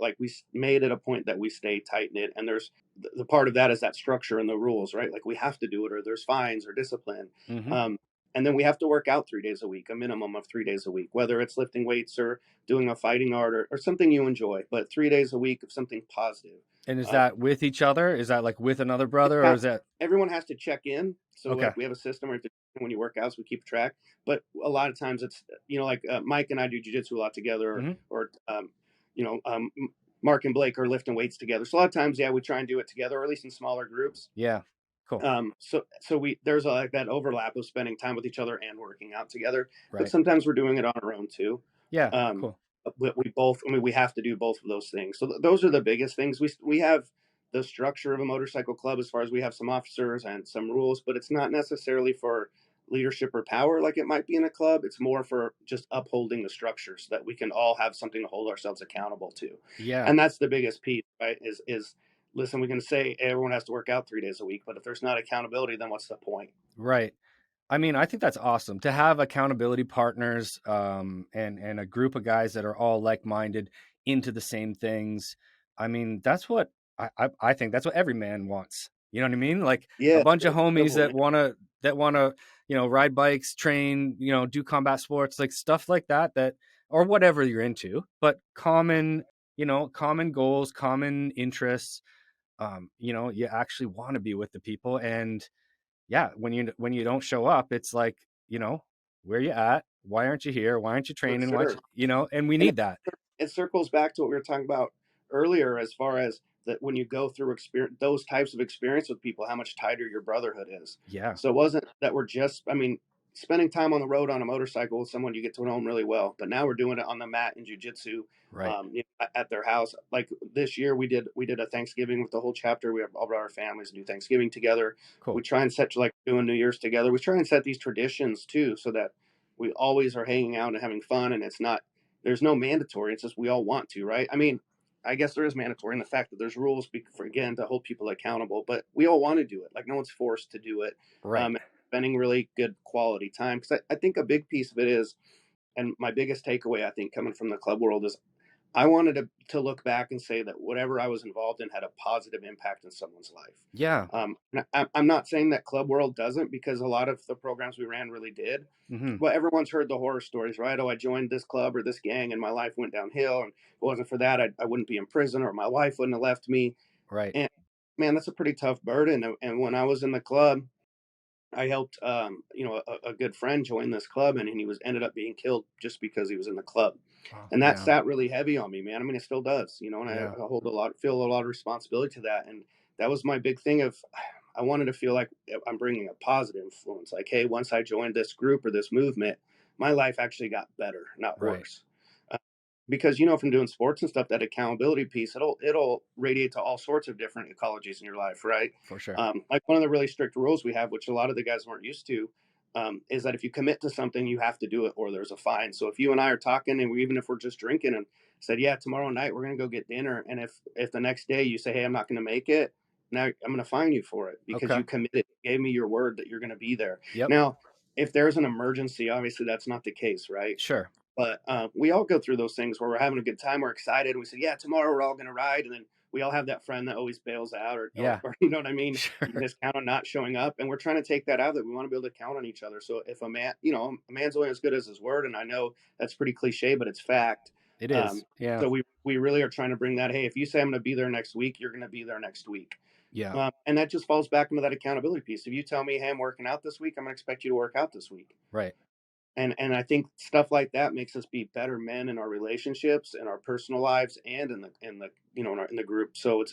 made it a point that we stay tight knit. And there's the part of that is that structure and the rules, right? Like we have to do it, or there's fines or discipline. Mm-hmm. And then we have to work out 3 days a week, a minimum of 3 days a week, whether it's lifting weights or doing a fighting art or something you enjoy, but 3 days a week of something positive. And is that with each other? Is that like with another brother, or is that? Everyone has to check in. So we have a system where when you work out, so we keep track. But a lot of times it's, Mike and I do jiu-jitsu a lot together, mm-hmm. or Mark and Blake are lifting weights together. So a lot of times, we try and do it together, or at least in smaller groups. Yeah. Cool. So there's that overlap of spending time with each other and working out together. Right. But sometimes we're doing it on our own too. Yeah. Cool. But we have to do both of those things. So those are the biggest things. We have the structure of a motorcycle club, as far as we have some officers and some rules, but it's not necessarily for leadership or power like it might be in a club. It's more for just upholding the structure so that we can all have something to hold ourselves accountable to. Yeah. And that's the biggest piece, right? Is listen, we can say everyone has to work out 3 days a week, but if there's not accountability, then what's the point? Right. I mean, I think that's awesome to have accountability partners, and a group of guys that are all like-minded into the same things. I mean, that's what I think that's what every man wants. You know what I mean? Like a Yeah, bunch of homies man. that wanna, ride bikes, train, do combat sports, like stuff like that, or whatever you're into, but common goals, common interests. You actually want to be with the people. And yeah, when you don't show up, it's like, where you at? Why aren't you here? Why aren't you For training? Why aren't sure. and we And need that. it circles back to what we were talking about earlier, as far as that when you go through those types of experience with people, how much tighter your brotherhood is. Yeah. So it wasn't that we're just, I mean, spending time on the road on a motorcycle with someone you get to know them really well, but now we're doing it on the mat in jujitsu, Right. at their house. Like this year, we did a Thanksgiving with the whole chapter. We have all of our families do Thanksgiving together. Cool. We try and set, like doing New Year's together. We try and set these traditions too, so that we always are hanging out and having fun, and it's not, there's no mandatory. It's just we all want to, right? I mean, I guess there is mandatory in the fact that there's rules for, again, to hold people accountable, but we all want to do it. Like no one's forced to do it. Right. Spending really good quality time, because I think a big piece of it is, and my biggest takeaway I think coming from the club world is, I wanted to look back and say that whatever I was involved in had a positive impact in someone's life. Yeah. I'm not saying that club world doesn't, because a lot of the programs we ran really did. Mm-hmm. But everyone's heard the horror stories, right? Oh, I joined this club or this gang and my life went downhill. And if it wasn't for that, I wouldn't be in prison, or my wife wouldn't have left me. Right. And man, that's a pretty tough burden. And when I was in the club, I helped, a good friend join this club, and he ended up being killed just because he was in the club. Oh, And that yeah. sat really heavy on me, man. I mean, it still does, and Yeah. I feel a lot of responsibility to that. And that was my big thing of, I wanted to feel like I'm bringing a positive influence. Like, hey, once I joined this group or this movement, my life actually got better, not Right. worse. Because from doing sports and stuff, that accountability piece, it'll radiate to all sorts of different ecologies in your life, right? For sure. Like one of the really strict rules we have, which a lot of the guys weren't used to, is that if you commit to something, you have to do it, or there's a fine. So if you and I are talking, and even if we're just drinking, and said, yeah, tomorrow night we're gonna go get dinner, and if the next day you say, hey, I'm not gonna make it, now I'm gonna fine you for it, because Okay. you committed, gave me your word that you're gonna be there. Yep. Now, if there's an emergency, obviously that's not the case, right? Sure. But we all go through those things where we're having a good time, we're excited, and we say, yeah, tomorrow we're all going to ride. And then we all have that friend that always bails out, or you know what I mean? Sure. You just count on not showing up. And we're trying to take that out, that we want to be able to count on each other. So if a man's only as good as his word. And I know that's pretty cliche, but it's fact. It is. Yeah. So we really are trying to bring that. Hey, if you say I'm going to be there next week, you're going to be there next week. Yeah. And that just falls back into that accountability piece. If you tell me, hey, I'm working out this week, I'm going to expect you to work out this week. Right. And I think stuff like that makes us be better men in our relationships, in our personal lives, and in the group. So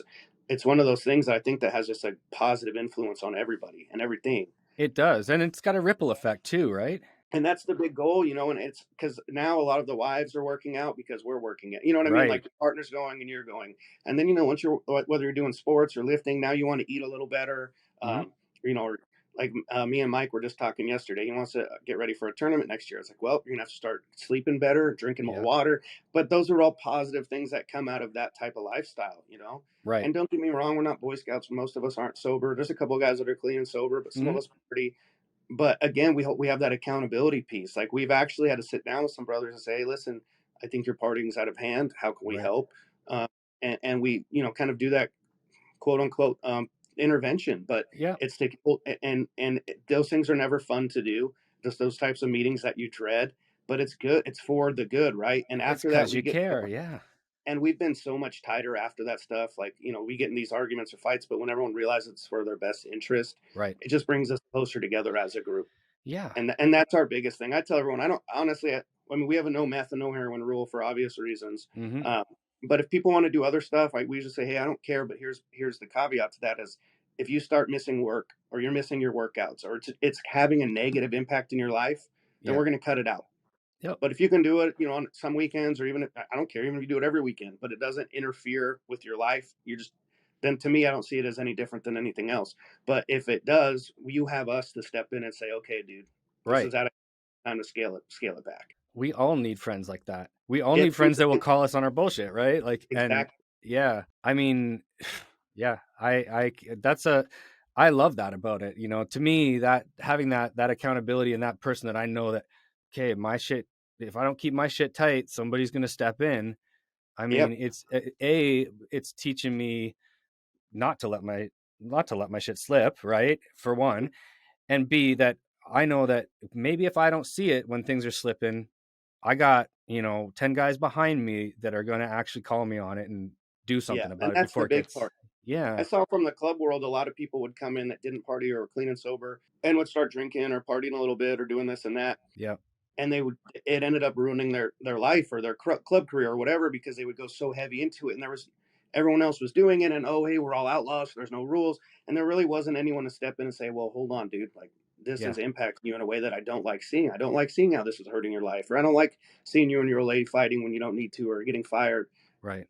it's one of those things that I think that has just a positive influence on everybody and everything. It does, and it's got a ripple effect too, right? And that's the big goal, and it's because now a lot of the wives are working out because we're working it. You know what I Right. mean? Like the partner's going and you're going, and then once whether you're doing sports or lifting, now you want to eat a little better. Or like me and Mike were just talking yesterday. He wants to get ready for a tournament next year. It's like, well, you're gonna have to start sleeping better, drinking more water. But those are all positive things that come out of that type of lifestyle, Right. And don't get me wrong, we're not Boy Scouts. Most of us aren't sober. There's a couple of guys that are clean and sober, but some of us are pretty. But again, we have that accountability piece. Like we've actually had to sit down with some brothers and say, hey, listen, I think your partying's out of hand. How can we help? And we, kind of do that quote unquote intervention, but it's and those things are never fun to do. Just those types of meetings that you dread, but it's good. It's for the good, right? And after that, you care, yeah. And we've been so much tighter after that stuff. Like, we get in these arguments or fights, but when everyone realizes it's for their best interest, right, it just brings us closer together as a group. Yeah. And that's our biggest thing. I tell everyone, I mean, we have a no meth and no heroin rule for obvious reasons. But if people want to do other stuff, we just say, hey, I don't care. But here's the caveat to that is, if you start missing work, or you're missing your workouts, or it's having a negative impact in your life, then we're going to cut it out. Yep. But if you can do it, on some weekends, or even I don't care, even if you do it every weekend, but it doesn't interfere with your life, then to me, I don't see it as any different than anything else. But if it does, you have us to step in and say, okay, dude, this is out of time to scale it back. We all need friends like that. We all Yeah, need friends that will call us on our bullshit, right? Like, exactly. And yeah, I mean, yeah, I love that about it. You know, to me, that having that accountability and that person that I know that, okay, my shit, if I don't keep my shit tight, somebody's going to step in. I mean, it's it's teaching me not to let my shit slip, right? For one, and B, that I know that maybe if I don't see it when things are slipping, I got, 10 guys behind me that are going to actually call me on it and do something about and it that's before the it big gets, part. yeah. I saw from the club world, a lot of people would come in that didn't party or were clean and sober and would start drinking or partying a little bit or doing this and that. Yeah. And it ended up ruining their life or their club career or whatever, because they would go so heavy into it. And everyone else was doing it. And, oh, hey, we're all outlaws, so there's no rules. And there really wasn't anyone to step in and say, well, hold on, dude, like, this is impacting you in a way that I don't like seeing. I don't like seeing how this is hurting your life, or I don't like seeing you and your lady fighting when you don't need to, or getting fired. Right.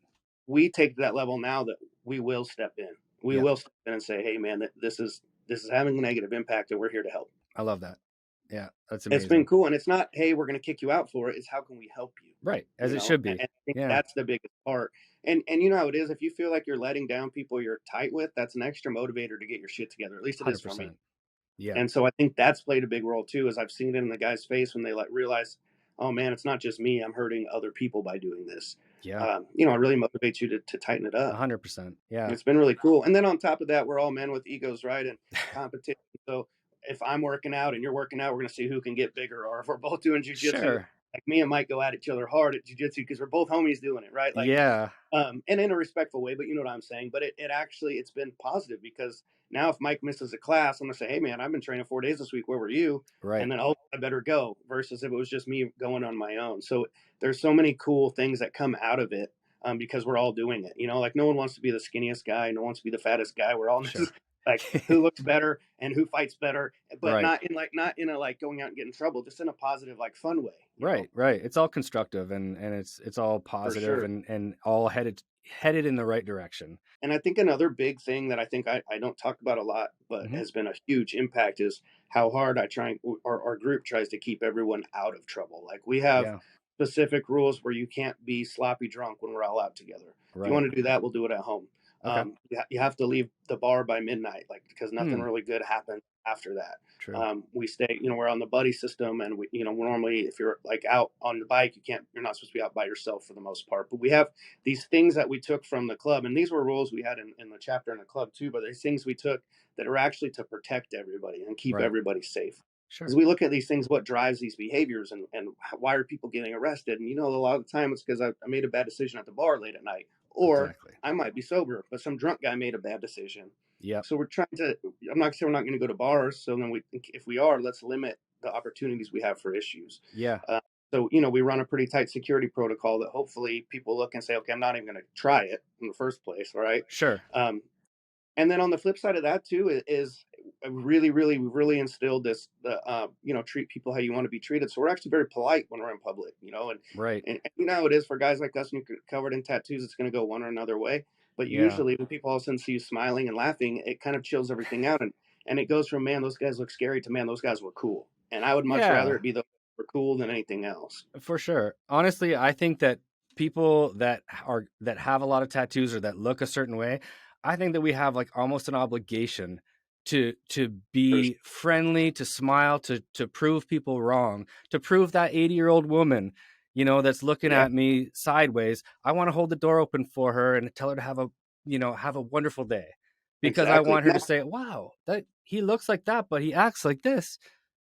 We take that level now that we will step in. We will step in and say, hey, man, this is having a negative impact, and we're here to help. I love that. Yeah, that's amazing. It's been cool. And it's not, hey, we're going to kick you out for it. It's how can we help you? Right. As it should be. And I think that's the biggest part. And you know how it is. If you feel like you're letting down people you're tight with, that's an extra motivator to get your shit together. At least it 100%. Is for me. Yeah. And so I think that's played a big role too, as I've seen it in the guy's face when they realize, oh man, it's not just me. I'm hurting other people by doing this. Yeah. It really motivates you to tighten it up. 100%. Yeah. It's been really cool. And then on top of that, we're all men with egos, right? And competition. So if I'm working out and you're working out, we're going to see who can get bigger. Or if we're both doing jujitsu, like me and Mike go at each other hard at jujitsu because we're both homies doing it, right? Like, and in a respectful way, but you know what I'm saying. But it's been positive, because now if Mike misses a class, I'm gonna say, hey man, I've been training 4 days this week. Where were you? Right. And then, oh, I better go. Versus if it was just me going on my own. So there's so many cool things that come out of it. Because we're all doing it, like no one wants to be the skinniest guy, no one wants to be the fattest guy. We're all like who looks better and who fights better, but not in a like going out and getting in trouble, just in a positive, like fun way. Right. It's all constructive and it's all positive and all headed in the right direction. And I think another big thing that I think I don't talk about a lot, but has been a huge impact, is how hard our group tries to keep everyone out of trouble. Like we have specific rules where you can't be sloppy drunk when we're all out together. If you want to do that, we'll do it at home. Okay. You have to leave the bar by midnight, like, because nothing really good happens after that. True. We stay, we're on the buddy system, and we, normally if you're like out on the bike, you're not supposed to be out by yourself for the most part. But we have these things that we took from the club, and these were rules we had in the chapter in the club too. But these things we took that are actually to protect everybody and keep everybody safe. Sure. As we look at these things, what drives these behaviors, and why are people getting arrested? And a lot of the time it's because I made a bad decision at the bar late at night, or I might be sober, but some drunk guy made a bad decision. Yeah. So we're trying to. I'm not saying we're not going to go to bars. So then if we are, let's limit the opportunities we have for issues. Yeah. So we run a pretty tight security protocol that hopefully people look and say, okay, I'm not even going to try it in the first place. All right. Sure. And then on the flip side of that too is really instilled this, treat people how you want to be treated. So we're actually very polite when we're in public, and how it is for guys like us, and you're covered in tattoos, it's going to go one or another way. But usually when people all of a sudden see you smiling and laughing, it kind of chills everything out. And it goes from, man, those guys look scary, to, man, those guys were cool. And I would much rather it be those who were cool than anything else. For sure. Honestly, I think that people that have a lot of tattoos or that look a certain way, I think that we have like almost an obligation to be friendly, to smile, to prove people wrong, to prove that 80-year-old woman, that's looking at me sideways. I want to hold the door open for her and tell her to have a wonderful day, because I want her to say, wow, that he looks like that, but he acts like this.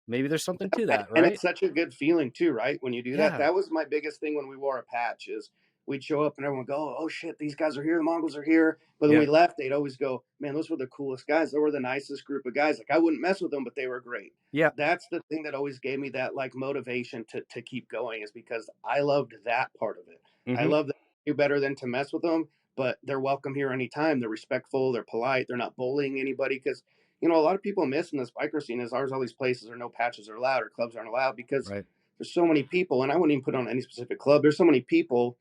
Maybe there's something to that, right? And it's such a good feeling too, right? When you do that. That was my biggest thing when we wore a patch, is we'd show up and everyone would go, oh shit, these guys are here, the Mongols are here. But when we left, they'd always go, man, those were the coolest guys. They were the nicest group of guys. Like, I wouldn't mess with them, but they were great. Yeah. That's the thing that always gave me that like motivation to keep going, is because I loved that part of it. I love that they do better than to mess with them, but they're welcome here anytime. They're respectful, they're polite, they're not bullying anybody. Because a lot of people miss in this biker scene is all these places are no patches are allowed, or clubs aren't allowed, because there's so many people. And I wouldn't even put on any specific club. There's so many people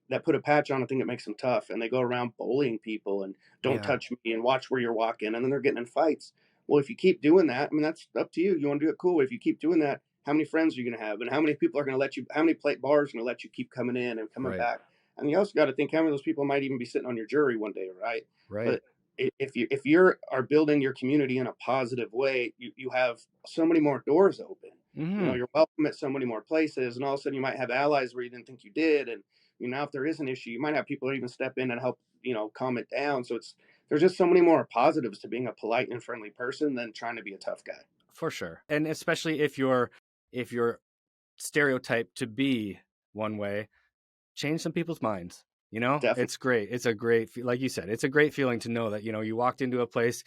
that put a patch on and think it makes them tough, and they go around bullying people and don't touch me and watch where you're walking, and then they're getting in fights. Well, if you keep doing that, I mean, that's up to you. You want to do it, cool. If you keep doing that, how many friends are you going to have, and how many people are going to let you? How many plate bars are going to let you keep coming in and coming back? And you also got to think how many of those people might even be sitting on your jury one day, right? But if you are building your community in a positive way, you have so many more doors open. Mm-hmm. You know, you're welcome at so many more places, and all of a sudden you might have allies where you didn't think you did, and you know, if there is an issue, you might have people that even step in and help, you know, calm it down. So there's just so many more positives to being a polite and friendly person than trying to be a tough guy. For sure. And especially if you're stereotyped to be one way, change some people's minds. You know, Definitely. It's great. It's a great, like you said, it's a great feeling to know that, you know, you walked into a place,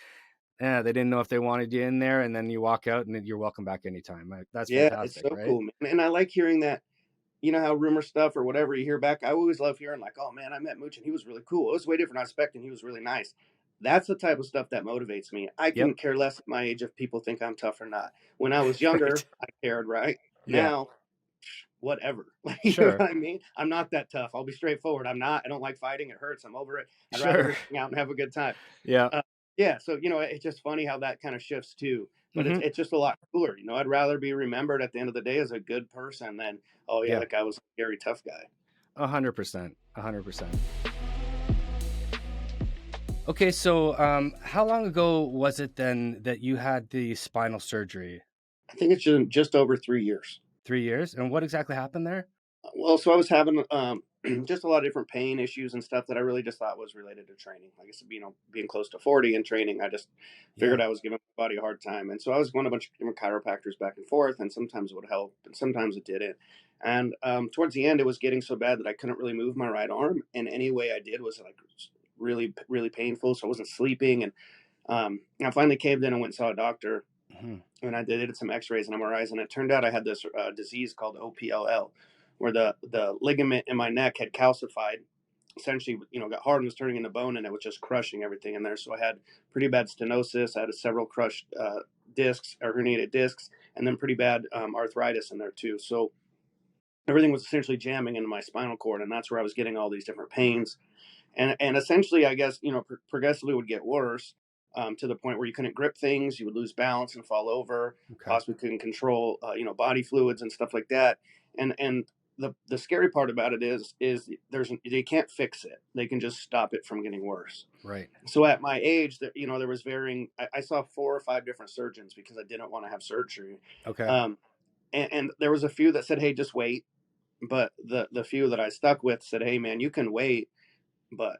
they didn't know if they wanted you in there, and then you walk out and you're welcome back anytime. That's fantastic. It's so right? cool, man. And I like hearing that. You know how rumor stuff or whatever you hear back. I always love hearing like, oh man, I met Mooch and he was really cool. It was way different I expected. He was really nice. That's the type of stuff that motivates me. I can care less at my age if people think I'm tough or not. When I was younger, I cared, right? Now, whatever. You know what I mean? I'm not that tough. I'll be straightforward. I don't like fighting. It hurts. I'm over it. I'd rather just hang out and have a good time. So, you know, it's just funny how that kind of shifts too. But it's just a lot cooler. You know, I'd rather be remembered at the end of the day as a good person than, oh, yeah, that guy was a scary tough guy. 100%. 100%. Okay, so how long ago was it then that you had the spinal surgery? I think it's just over 3 years. 3 years? And what exactly happened there? Well, so I was having just a lot of different pain issues and stuff that I really just thought was related to training. I guess, you know, being close to 40 and training, I just figured I was giving my body a hard time. And so I was going to a bunch of different chiropractors back and forth, and sometimes it would help, and sometimes it didn't. And towards the end, it was getting so bad that I couldn't really move my right arm. And any way I did was like really, really painful. So I wasn't sleeping. And I finally caved in and went and saw a doctor. And I did some x-rays and MRIs. And it turned out I had this disease called OPLL, where the ligament in my neck had calcified, essentially, you know, got hard and was turning into bone, and it was just crushing everything in there. So I had pretty bad stenosis. I had several crushed discs or herniated discs, and then pretty bad arthritis in there too. So everything was essentially jamming into my spinal cord, and that's where I was getting all these different pains. And essentially, I guess, you know, progressively would get worse to the point where you couldn't grip things, you would lose balance and fall over, possibly couldn't control, you know, body fluids and stuff like that. And the scary part about it is they can't fix it. They can just stop it from getting worse. Right. So at my age, that, you know, there was varying. I saw 4 or 5 different surgeons because I didn't want to have surgery. Okay. And there was a few that said, hey, just wait. But the few that I stuck with said, hey, man, you can wait, but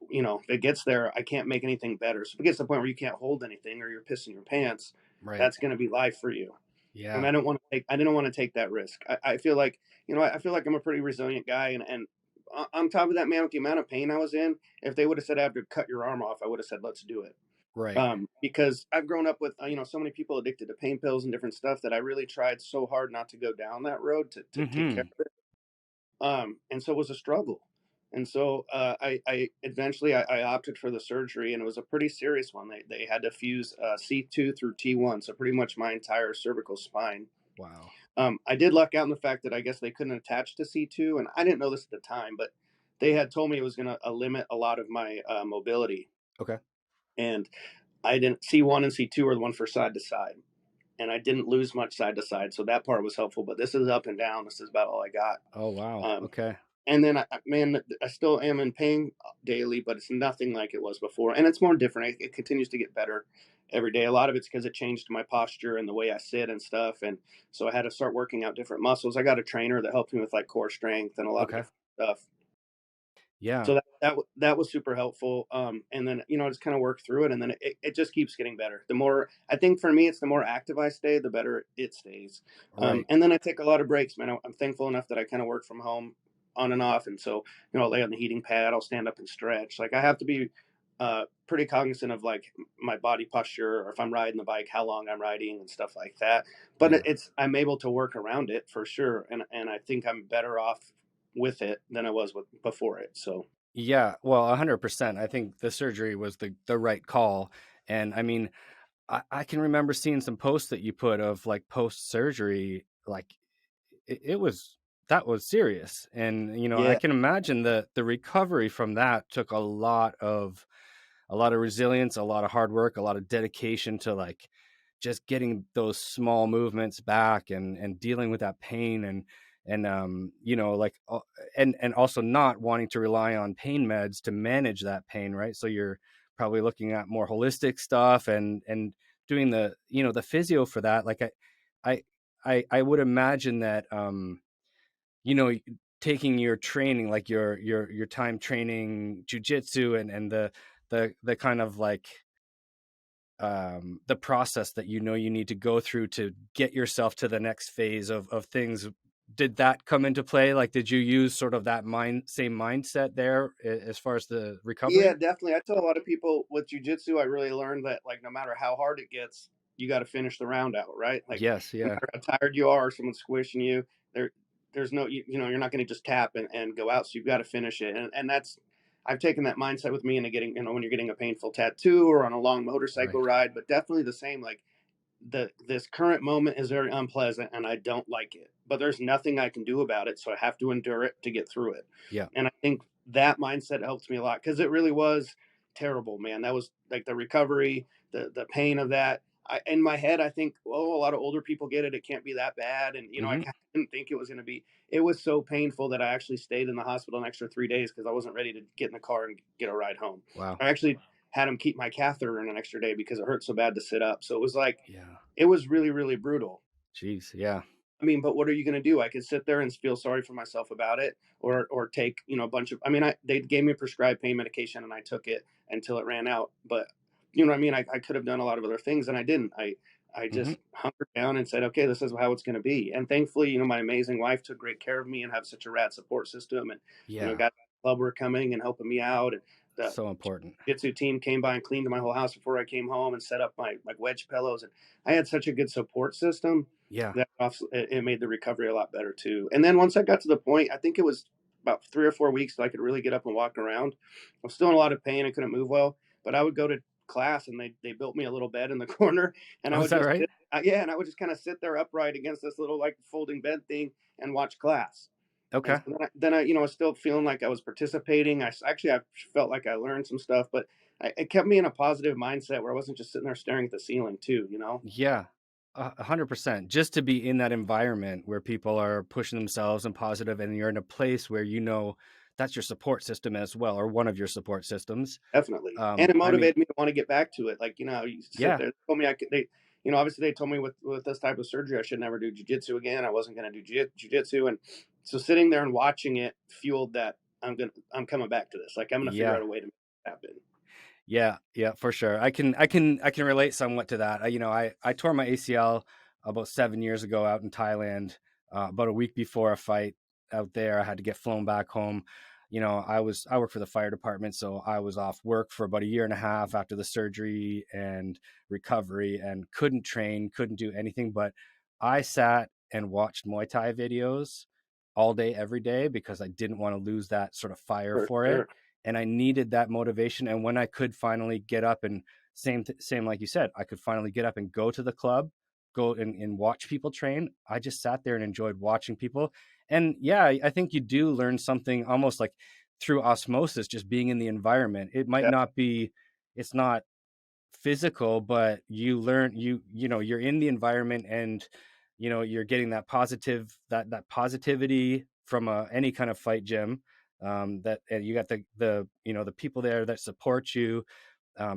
you know, if it gets there, I can't make anything better. So if it gets to the point where you can't hold anything or you're pissing your pants, that's going to be life for you. Yeah. And I didn't want to take that risk. I feel like, you know, I feel like I'm a pretty resilient guy. And on top of that, man, with the amount of pain I was in, if they would have said I have to cut your arm off, I would have said, let's do it. Right. Because I've grown up with, you know, so many people addicted to pain pills and different stuff that I really tried so hard not to go down that road to take care of it. And so it was a struggle. And so I eventually opted for the surgery, and it was a pretty serious one. They had to fuse C2 through T1, so pretty much my entire cervical spine. Wow. I did luck out in the fact that I guess they couldn't attach to C2, and I didn't know this at the time, but they had told me it was going to limit a lot of my mobility. Okay. And I didn't. C1 and C2 are the one for side to side, and I didn't lose much side to side, so that part was helpful. But this is up and down. This is about all I got. Oh wow. Okay. And then, I still am in pain daily, but it's nothing like it was before. And it's more different. It continues to get better every day. A lot of it's because it changed my posture and the way I sit and stuff. And so I had to start working out different muscles. I got a trainer that helped me with like core strength and a lot of different stuff. Yeah. So that was super helpful. And then, you know, I just kind of work through it, and then it just keeps getting better. The more, I think for me, it's the more active I stay, the better it stays. Right. And then I take a lot of breaks, man. I'm thankful enough that I kind of work from home on and off. And so, you know, I'll lay on the heating pad, I'll stand up and stretch. Like I have to be pretty cognizant of like my body posture, or if I'm riding the bike, how long I'm riding and stuff like that. But I'm able to work around it for sure. And I think I'm better off with it than I was before it. So. Yeah, well, 100%. I think the surgery was the right call. And I mean, I can remember seeing some posts that you put of like post surgery, like it was that was serious. And, I Yeah. can imagine the recovery from that took a lot of resilience, a lot of hard work, a lot of dedication to like just getting those small movements back and dealing with that pain and also not wanting to rely on pain meds to manage that pain, right? So you're probably looking at more holistic stuff and doing the physio for that. Like I I would imagine that you know taking your training, like your time training jujitsu and the kind of like the process that you need to go through to get yourself to the next phase of things. Did that come into play? Like, did you use sort of that same mindset there as far as the Yeah, recovery? definitely. I tell a lot of people with jujitsu, I really learned that like no matter how hard it gets, you got to finish the round out, right? Like Yes. no Yeah. matter how tired you are, or someone's squishing you, there, there's no, you're not going to just tap and go out. So you've got to finish it, and that's, I've taken that mindset with me into getting, when you're getting a painful tattoo or on a long motorcycle Right. ride, but definitely the same. Like this current moment is very unpleasant and I don't like it, but there's nothing I can do about it, so I have to endure it to get through it. Yeah. And I think that mindset helps me a lot because it really was terrible, man. That was like the recovery, the pain of that. In my head, I think, oh, a lot of older people get it. It can't be that bad, and I Hmm. didn't think it was going to be. It was so painful that I actually stayed in the hospital an extra 3 days because I wasn't ready to get in the car and get a ride home. Wow. I actually had him keep my catheter in an extra day because it hurt so bad to sit up. So it was like Yeah. it was really, really brutal. Jeez. Yeah. I mean, but what are you going to do? I could sit there and feel sorry for myself about it, or take a bunch of. I mean, they gave me prescribed pain medication, and I took it until it ran out. But you know what I mean? I could have done a lot of other things, and I didn't. I Hmm. just hunkered down and said, okay, this is how it's going to be. And thankfully, my amazing wife took great care of me and have such a rad support system, and Yeah. got the club work coming and helping me out, and the So important. jiu-jitsu team came by and cleaned my whole house before I came home and set up my wedge pillows, and I had such a good support system Yeah. that it made the recovery a lot better too. And then once I got to the point, I think it was about 3 or 4 weeks that I could really get up and walk around. I was still in a lot of pain. I couldn't move well, but I would go to class and they built me a little bed in the corner, and I Oh, is would that just right? sit, yeah, and I would just kind of sit there upright against this little like folding bed thing and watch class. And Okay. so then I was still feeling like I was participating. I felt like I learned some stuff, but it kept me in a positive mindset where I wasn't just sitting there staring at the ceiling too. Yeah, 100%. Just to be in that environment where people are pushing themselves and positive, and you're in a place where that's your support system as well, or one of your support systems. Definitely, and it I mean, motivated me to want to get back to it. Like, you sit yeah, there. They told me I could. Obviously, they told me with this type of surgery, I should never do jujitsu again. I wasn't going to do jujitsu, and so sitting there and watching it fueled that I'm coming back to this. Like, I'm gonna figure yeah, out a way to make it happen. yeah, for sure. I can relate somewhat to that. I tore my ACL about 7 years ago out in Thailand, about a week before a fight out there. I had to get flown back home. I work for the fire department, so I was off work for about a year and a half after the surgery and recovery, and couldn't train, couldn't do anything. But I sat and watched Muay Thai videos all day, every day, because I didn't want to lose that sort of fire For for it, sure. and I needed that motivation. And when I could finally get up and same like you said, I could finally get up and go to the club, go and watch people train. I just sat there and enjoyed watching people. And yeah, I think you do learn something almost like through osmosis, just being in the environment. It might Yeah. not be, it's not physical, but you learn, you're in the environment, and you're getting that positivity from any kind of fight gym. That and you got the people there that support you.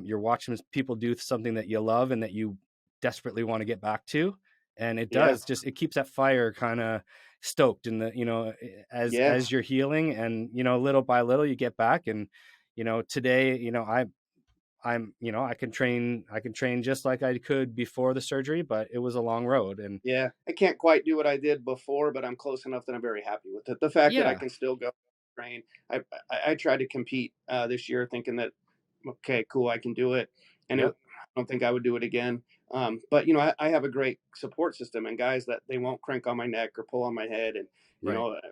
You're watching people do something that you love and that you desperately want to get back to, and Yeah. it keeps that fire kind of stoked in Yeah. as you're healing, and little by little you get back. And today, I can train just like I could before the surgery, but it was a long road. And Yeah. I can't quite do what I did before, but I'm close enough that I'm very happy with it. The fact that I yeah. can still go train. I tried to compete this year, thinking that okay, cool, I can do it. And Yep. I don't think I would do it again. But I have a great support system and guys that they won't crank on my neck or pull on my head. And Right.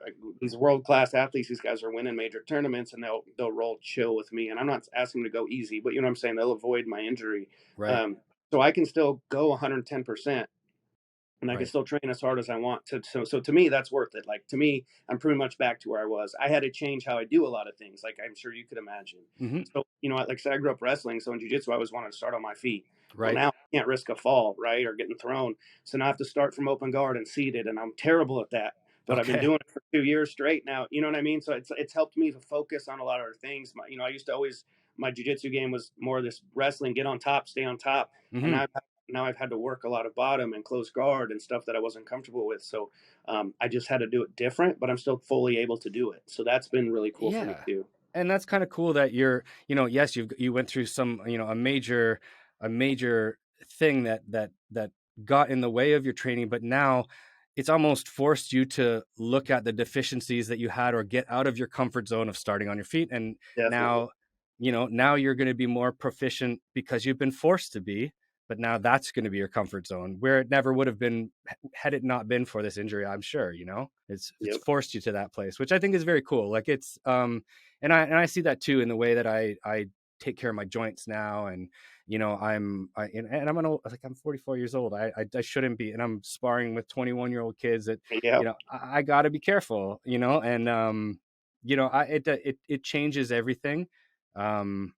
these world class athletes, these guys are winning major tournaments, and they'll roll chill with me. And I'm not asking them to go easy, but you know what I'm saying. They'll avoid my injury, Right. um, so I can still go 110%. and I can still train as hard as I want to. So to me, that's worth it. Like, to me, I'm pretty much back to where I was. I had to change how I do a lot of things, like I'm sure you could imagine. Mm-hmm. So, like I said, I grew up wrestling. So in jiu-jitsu, I always wanted to start on my feet. Well, Right. now I can't risk a fall, right, or getting thrown. So now I have to start from open guard and seated, and I'm terrible at that. But I've been doing it for 2 years straight now. You know what I mean? So it's helped me to focus on a lot of other things. I used to always, my jiu-jitsu game was more this wrestling, get on top, stay on top. Mm-hmm. And now I've had to work a lot of bottom and close guard and stuff that I wasn't comfortable with. So I just had to do it different, but I'm still fully able to do it. So that's been really cool for me too. And that's kind of cool that you're, yes, you went through some, a major thing that got in the way of your training, but now it's almost forced you to look at the deficiencies that you had or get out of your comfort zone of starting on your feet. And Definitely. now you're going to be more proficient because you've been forced to be, but now that's going to be your comfort zone where it never would have been had it not been for this injury. I'm sure, it's forced you to that place, which I think is very cool. Like it's, and I see that too in the way that I take care of my joints now. And, I'm 44 years old. I shouldn't be, and I'm sparring with 21-year-old kids that, I gotta be careful, and, it changes everything. An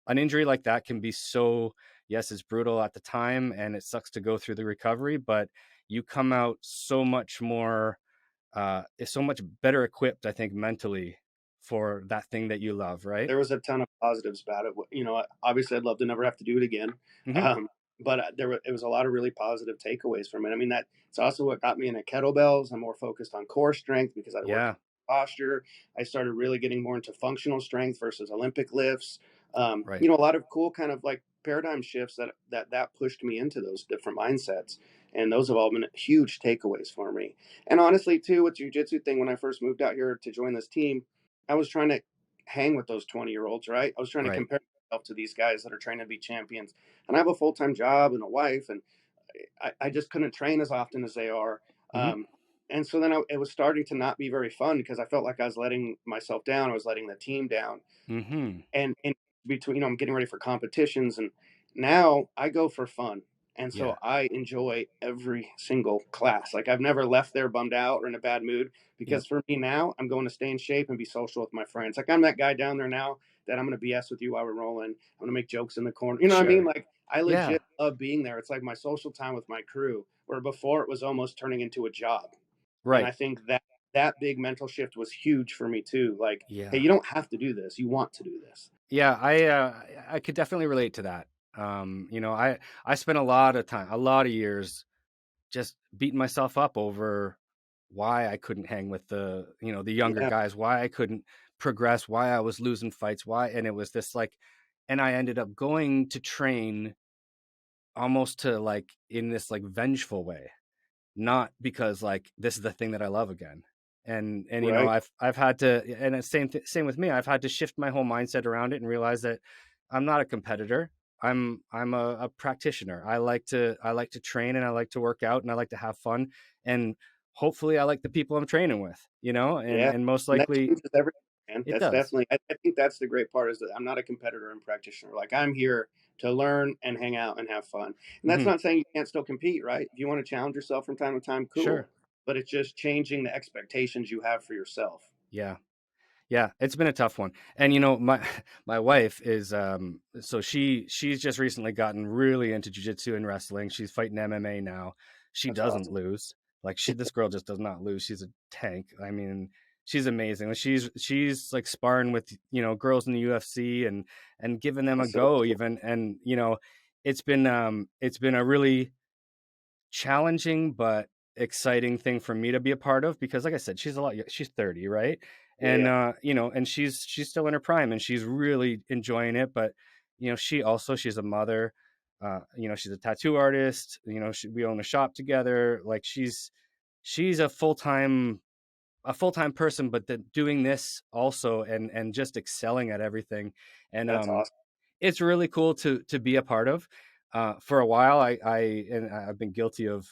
injury like that can be so, yes, it's brutal at the time and it sucks to go through the recovery, but you come out so much more, so much better equipped, I think, mentally for that thing that you love, right? There was a ton of positives about it. Obviously I'd love to never have to do it again. Mm-hmm. But it was a lot of really positive takeaways from it. I mean, it's also what got me into kettlebells. I'm more focused on core strength because I work posture. I started really getting more into functional strength versus Olympic lifts. Right. A lot of cool kind of like paradigm shifts that pushed me into those different mindsets. And those have all been huge takeaways for me. And honestly, too, with jiu-jitsu thing, when I first moved out here to join this team, I was trying to hang with those 20-year-olds, right? I was trying to compare myself to these guys that are trying to be champions. And I have a full-time job and a wife, and I just couldn't train as often as they are. Mm-hmm. And so then it was starting to not be very fun because I felt like I was letting myself down. I was letting the team down. Mm-hmm. And in between, I'm getting ready for competitions, and now I go for fun. And so I enjoy every single class. Like, I've never left there bummed out or in a bad mood, because for me now, I'm going to stay in shape and be social with my friends. Like, I'm that guy down there now that I'm going to BS with you while we're rolling. I'm going to make jokes in the corner. You know what I mean? Like, I legit love being there. It's like my social time with my crew, where before it was almost turning into a job. Right. And I think that big mental shift was huge for me too. Like, hey, you don't have to do this. You want to do this. Yeah, I could definitely relate to that. I spent a lot of years just beating myself up over why I couldn't hang with the younger guys, why I couldn't progress, why I was losing fights, and it was this like, and I ended up going to train almost to like in this like vengeful way, not because like this is the thing that I love again. And I've had to, and it's same with me. I've had to shift my whole mindset around it and realize that I'm not a competitor. I'm a practitioner. I like to train, and I like to work out, and I like to have fun, and hopefully I like the people I'm training with, and most likely and that changes everything, man. It That's does. definitely, I think that's the great part, is that I'm not a competitor and practitioner. Like, I'm here to learn and hang out and have fun. And that's not saying you can't still compete, right? If you want to challenge yourself from time to time, cool. Sure. But it's just changing the expectations you have for yourself. Yeah, it's been a tough one. And my wife is so she's just recently gotten really into jiu-jitsu and wrestling. She's fighting MMA now. She doesn't lose. Like, this girl just does not lose. She's a tank. I mean, she's amazing. She's like sparring with girls in the UFC and giving them a go even. And it's been a really challenging but exciting thing for me to be a part of, because like I said, she's 30, right? And and she's still in her prime, and she's really enjoying it. But she's a mother, she's a tattoo artist, we own a shop together. Like, she's a full-time person, but doing this also and just excelling at everything. And that's awesome. It's really cool to be a part of. For a while, I've been guilty of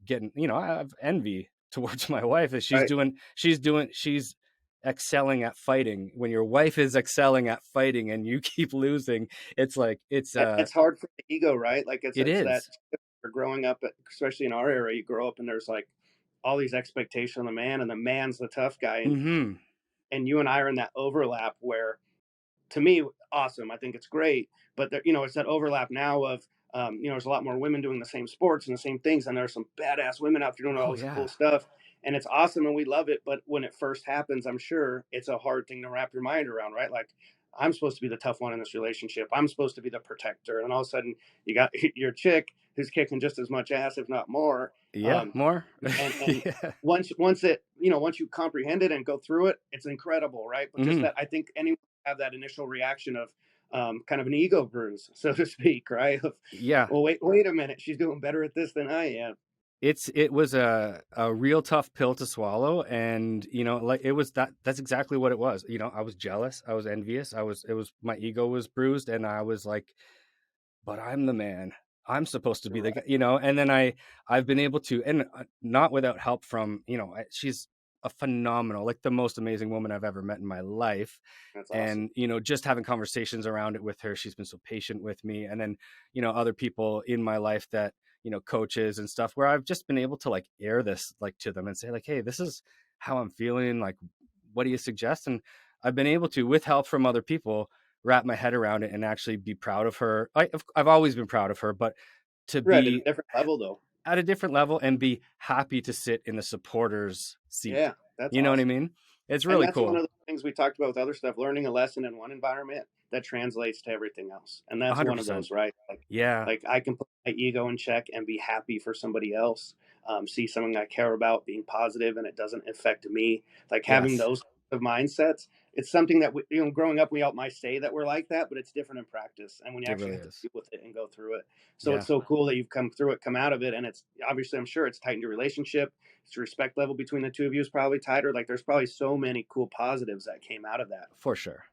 getting, I have envy towards my wife, as she's excelling at fighting. When your wife is excelling at fighting and you keep losing, it's like it's hard for the ego, right? Like, it's that or growing up, especially in our area, you grow up and there's like all these expectations on the man, and the man's the tough guy. And you and I are in that overlap where, to me, awesome. I think it's great, but there, it's that overlap now of, there's a lot more women doing the same sports and the same things, and there's some badass women out there doing all this cool stuff, and it's awesome, and we love it. But when it first happens, I'm sure it's a hard thing to wrap your mind around, right? Like, I'm supposed to be the tough one in this relationship. I'm supposed to be the protector, and all of a sudden, you got your chick who's kicking just as much ass, if not more. More. And once you comprehend it and go through it, it's incredible, right? But just that, I think anyone have that initial reaction of kind of an ego bruise, so to speak, right? Well, wait a minute, she's doing better at this than I am. It was a real tough pill to swallow, and like it was that's exactly what it was. I was jealous, I was envious, my ego was bruised, and I was like, but I'm the man, I'm supposed to be the guy, and then I've been able to, and not without help from, she's a phenomenal, like the most amazing woman I've ever met in my life. That's awesome. And just having conversations around it with her, she's been so patient with me. And then other people in my life that coaches and stuff, where I've just been able to like air this like to them and say like, hey, this is how I'm feeling, like what do you suggest? And I've been able to, with help from other people, wrap my head around it and actually be proud of her. I've always been proud of her, but to be at a different level, though. At a different level, and be happy to sit in the supporters seat. Yeah, that's awesome. What I mean? It's really cool. One of the things we talked about with other stuff, learning a lesson in one environment that translates to everything else. And that's 100%. One of those, right? Like I can put my ego in check and be happy for somebody else. See something I care about being positive, and it doesn't affect me. Like having those of mindsets, it's something that growing up, we all might say that we're like that, but it's different in practice. And when you actually have to deal with it and go through it, so it's so cool that you've come through it, come out of it, and it's obviously, I'm sure it's tightened your relationship. It's respect level between the two of you is probably tighter. Like there's probably so many cool positives that came out of that. For sure.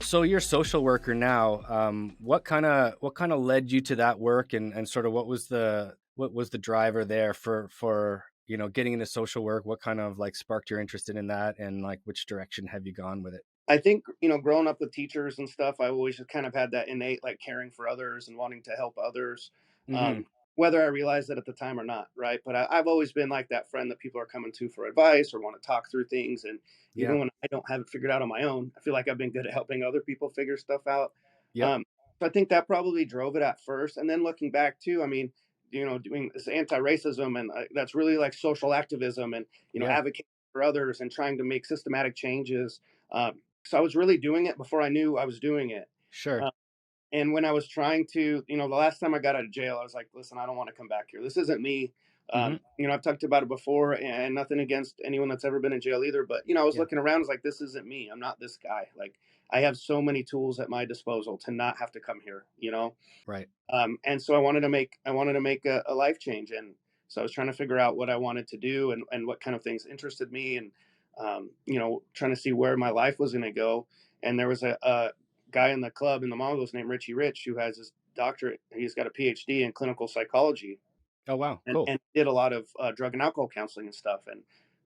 So you're a social worker now. What kind of led you to that work, and sort of what was the driver there for getting into social work? What kind of like sparked your interest in that, and like which direction have you gone with it? I think, growing up with teachers and stuff, I always just kind of had that innate like caring for others and wanting to help others, whether I realized it at the time or not, right? But I've always been like that friend that people are coming to for advice or want to talk through things. And even when I don't have it figured out on my own, I feel like I've been good at helping other people figure stuff out. So I think that probably drove it at first. And then looking back too, I mean, doing this anti-racism, and that's really like social activism, and, advocating for others and trying to make systematic changes. So I was really doing it before I knew I was doing it. Sure. And when I was trying to, the last time I got out of jail, I was like, listen, I don't want to come back here. This isn't me. I've talked about it before, and nothing against anyone that's ever been in jail either. But, I was looking around, I was like, this isn't me. I'm not this guy. Like, I have so many tools at my disposal to not have to come here, Right. And so I wanted to make a life change. And so I was trying to figure out what I wanted to do, and what kind of things interested me, and, trying to see where my life was going to go. And there was a guy in the club in the Mongols named Richie Rich, who has his doctorate. He's got a PhD in clinical psychology. Oh, wow. Cool. And did a lot of drug and alcohol counseling and stuff. And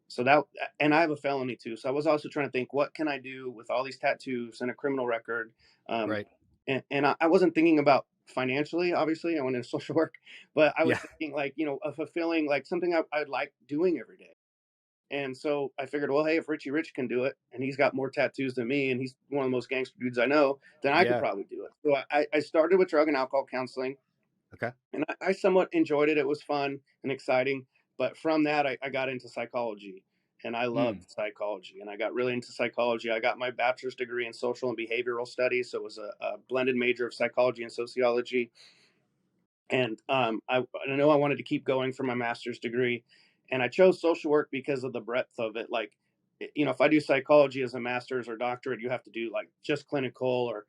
so and I have a felony too. So I was also trying to think, what can I do with all these tattoos and a criminal record? Right. And I wasn't thinking about financially, obviously. I went into social work, but I was thinking like, a fulfilling, like something I'd like doing every day. And so I figured, well, hey, if Richie Rich can do it, and he's got more tattoos than me, and he's one of the most gangster dudes I know, then I could probably do it. So I started with drug and alcohol counseling. Okay. And I somewhat enjoyed it. It was fun and exciting. But from that, I got into psychology, and I loved psychology. And I got really into psychology. I got my bachelor's degree in social and behavioral studies. So it was a blended major of psychology and sociology. And I know I wanted to keep going for my master's degree. And I chose social work because of the breadth of it. Like, if I do psychology as a master's or doctorate, you have to do like just clinical or,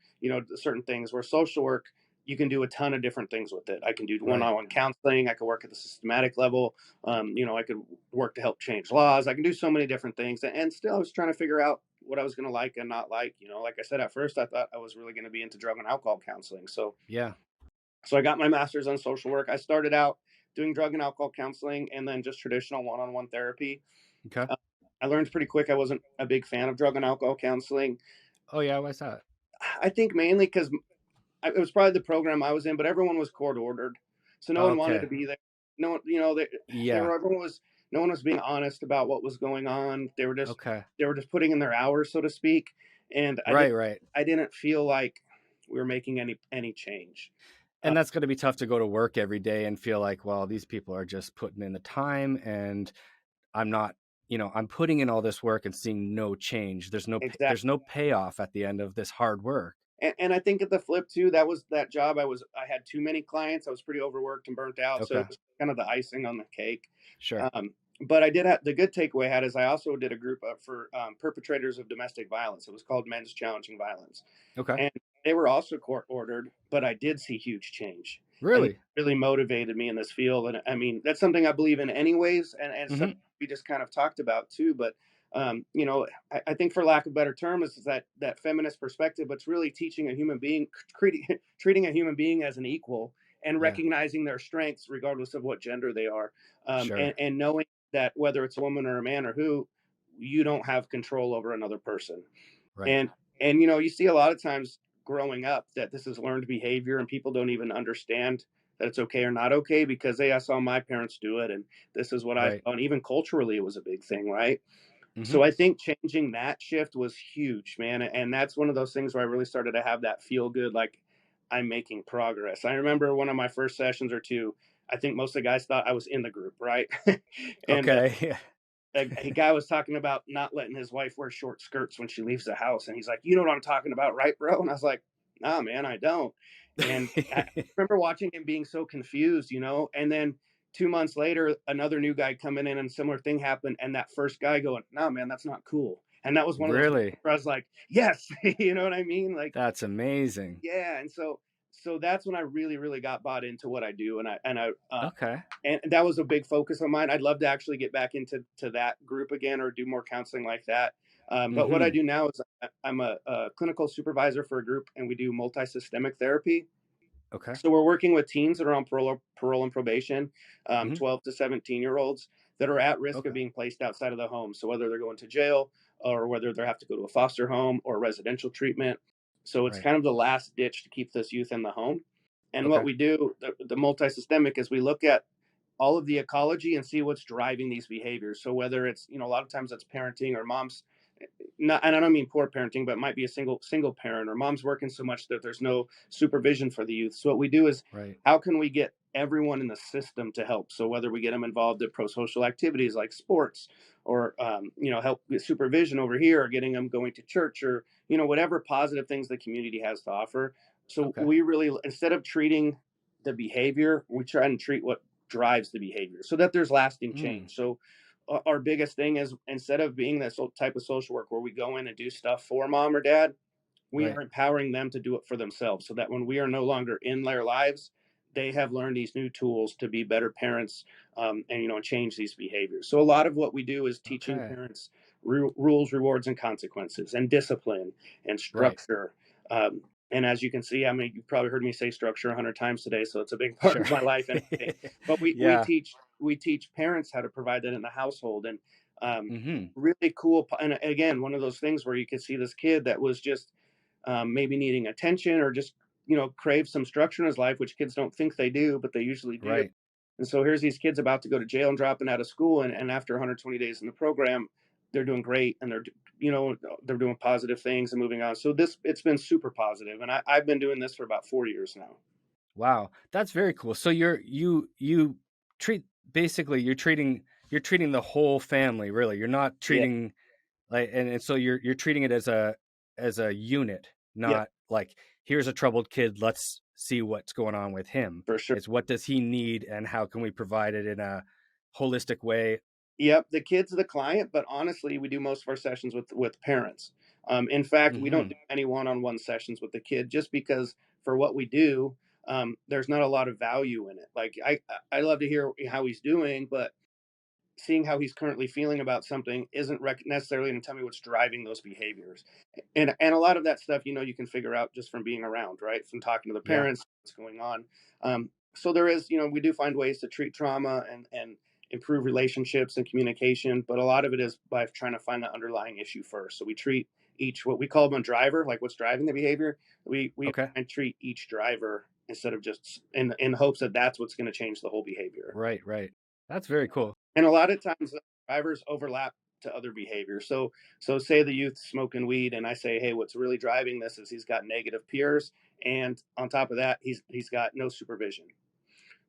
certain things, where social work, you can do a ton of different things with it. I can do one-on-one counseling. I can work at the systematic level. I could work to help change laws. I can do so many different things. And still, I was trying to figure out what I was going to like and not like. Like I said, at first, I thought I was really going to be into drug and alcohol counseling. So I got my master's on social work. I started out doing drug and alcohol counseling, and then just traditional one-on-one therapy. Okay. I learned pretty quick I wasn't a big fan of drug and alcohol counseling. Oh, yeah. Why's that? I think mainly because it was probably the program I was in, but everyone was court ordered, so no one wanted to Okay. be there. No one, you know, Yeah. everyone was, no one was being honest about what was going on. Okay. They were just putting in their hours, so to speak, and Right. Right. I didn't feel like we were making any change. Uh, And that's going to be tough to go to work every day and feel like, well, these people are just putting in the time, and I'm not, I'm putting in all this work and seeing no change. There's exactly. no payoff at the end of this hard work. And I think at the flip too, that job. I had too many clients. I was pretty overworked and burnt out. So Okay. it was kind of the icing on the cake. Sure. But I did have the good takeaway I had is I also did a group for perpetrators of domestic violence. It was called Men's Challenging Violence. Okay. And they were also court ordered, but I did see huge change. And it Really? really motivated me in this field. And I mean, that's something I believe in anyways. And something we just kind of talked about too. But, I think for lack of a better term is that feminist perspective, but it's really teaching a human being, treating a human being as an equal and Yeah. recognizing their strengths regardless of what gender they are. Sure. And knowing that whether it's a woman or a man or who, you don't have control over another person. Right. And you see a lot of times growing up that this is learned behavior and people don't even understand that it's okay or not okay because hey, I saw my parents do it and this is what I Right. saw. And even culturally it was a big thing, right? Mm-hmm. So I think changing that shift was huge, man. And that's one of those things where I really started to have that feel good, like I'm making progress. I remember one of my first sessions or two, I think most of the guys thought I was in the group, right? And Okay. Yeah. a guy was talking about not letting his wife wear short skirts when she leaves the house. And he's like, you know what I'm talking about, right, bro? And I was like, nah, man, I don't. And I remember watching him being so confused, and then 2 months later, another new guy coming in and a similar thing happened. And that first guy going, nah, man, that's not cool. And that was one of those Really? where I was like, yes, you know what I mean? Like, That's amazing. yeah. And so that's when I really, really got bought into what I do. Okay. And that was a big focus of mine. I'd love to actually get back into that group again or do more counseling like that. But what I Mm-hmm. do now is I'm a clinical supervisor for a group, and we do multi-systemic therapy. Okay. So we're working with teens that are on parole and probation, Mm-hmm. 12 to 17-year-olds that are at risk of Okay. being placed outside of the home. So whether they're going to jail or whether they have to go to a foster home or residential treatment. So it's Right. kind of the last ditch to keep this youth in the home. And what Okay. we do, the multi-systemic, is we look at all of the ecology and see what's driving these behaviors. So whether it's, a lot of times that's parenting or mom's not, and I don't mean poor parenting, but it might be a single parent or mom's working so much that there's no supervision for the youth. So what we do is Right. how can we get everyone in the system to help? So whether we get them involved in pro-social activities like sports or, help with supervision over here or getting them going to church or, whatever positive things the community has to offer. So Okay. we really, instead of treating the behavior, we try and treat what drives the behavior so that there's lasting change. So our biggest thing is instead of being this type of social work where we go in and do stuff for mom or dad, we Right. are empowering them to do it for themselves so that when we are no longer in their lives, they have learned these new tools to be better parents, and change these behaviors. So a lot of what we do is teaching Okay. parents rules, rewards, and consequences, and discipline and Right. structure. And as you can see, I mean, you've probably heard me say structure 100 times today, so it's a big part Sure. of my life and everything. But Yeah. we teach parents how to provide that in the household, and Mm-hmm. really cool. And again, one of those things where you could see this kid that was just maybe needing attention or just crave some structure in his life, which kids don't think they do, but they usually do. Right. And so here's these kids about to go to jail and dropping out of school, and after 120 days in the program, they're doing great, and they're doing positive things and moving on. So it's been super positive, and I've been doing this for about 4 years now. Wow. That's very cool. So you treat basically you're treating the whole family, really. You're not Yeah, treating like and so you're treating it as a unit, yeah, not like here's a troubled kid, let's see what's going on with him. for sure. It's what does he need and how can we provide it in a holistic way. Yep, the kid's the client, but honestly, we do most of our sessions with parents. In fact, we don't Mm-hmm. do any one-on-one sessions with the kid just because for what we do, there's not a lot of value in it. Like I love to hear how he's doing, but seeing how he's currently feeling about something isn't necessarily going to tell me what's driving those behaviors. And a lot of that stuff, you can figure out just from being around, right? From talking to the Yeah. parents, what's going on. So there is, we do find ways to treat trauma and improve relationships and communication, but a lot of it is by trying to find the underlying issue first. So we treat each, what we call them a driver, like what's driving the behavior. We Okay. try and treat each driver instead of just in hopes that that's what's going to change the whole behavior. Right. That's very cool. And a lot of times the drivers overlap to other behaviors. So say the youth smoking weed, and I say, hey, what's really driving this is he's got negative peers, and on top of that, he's got no supervision.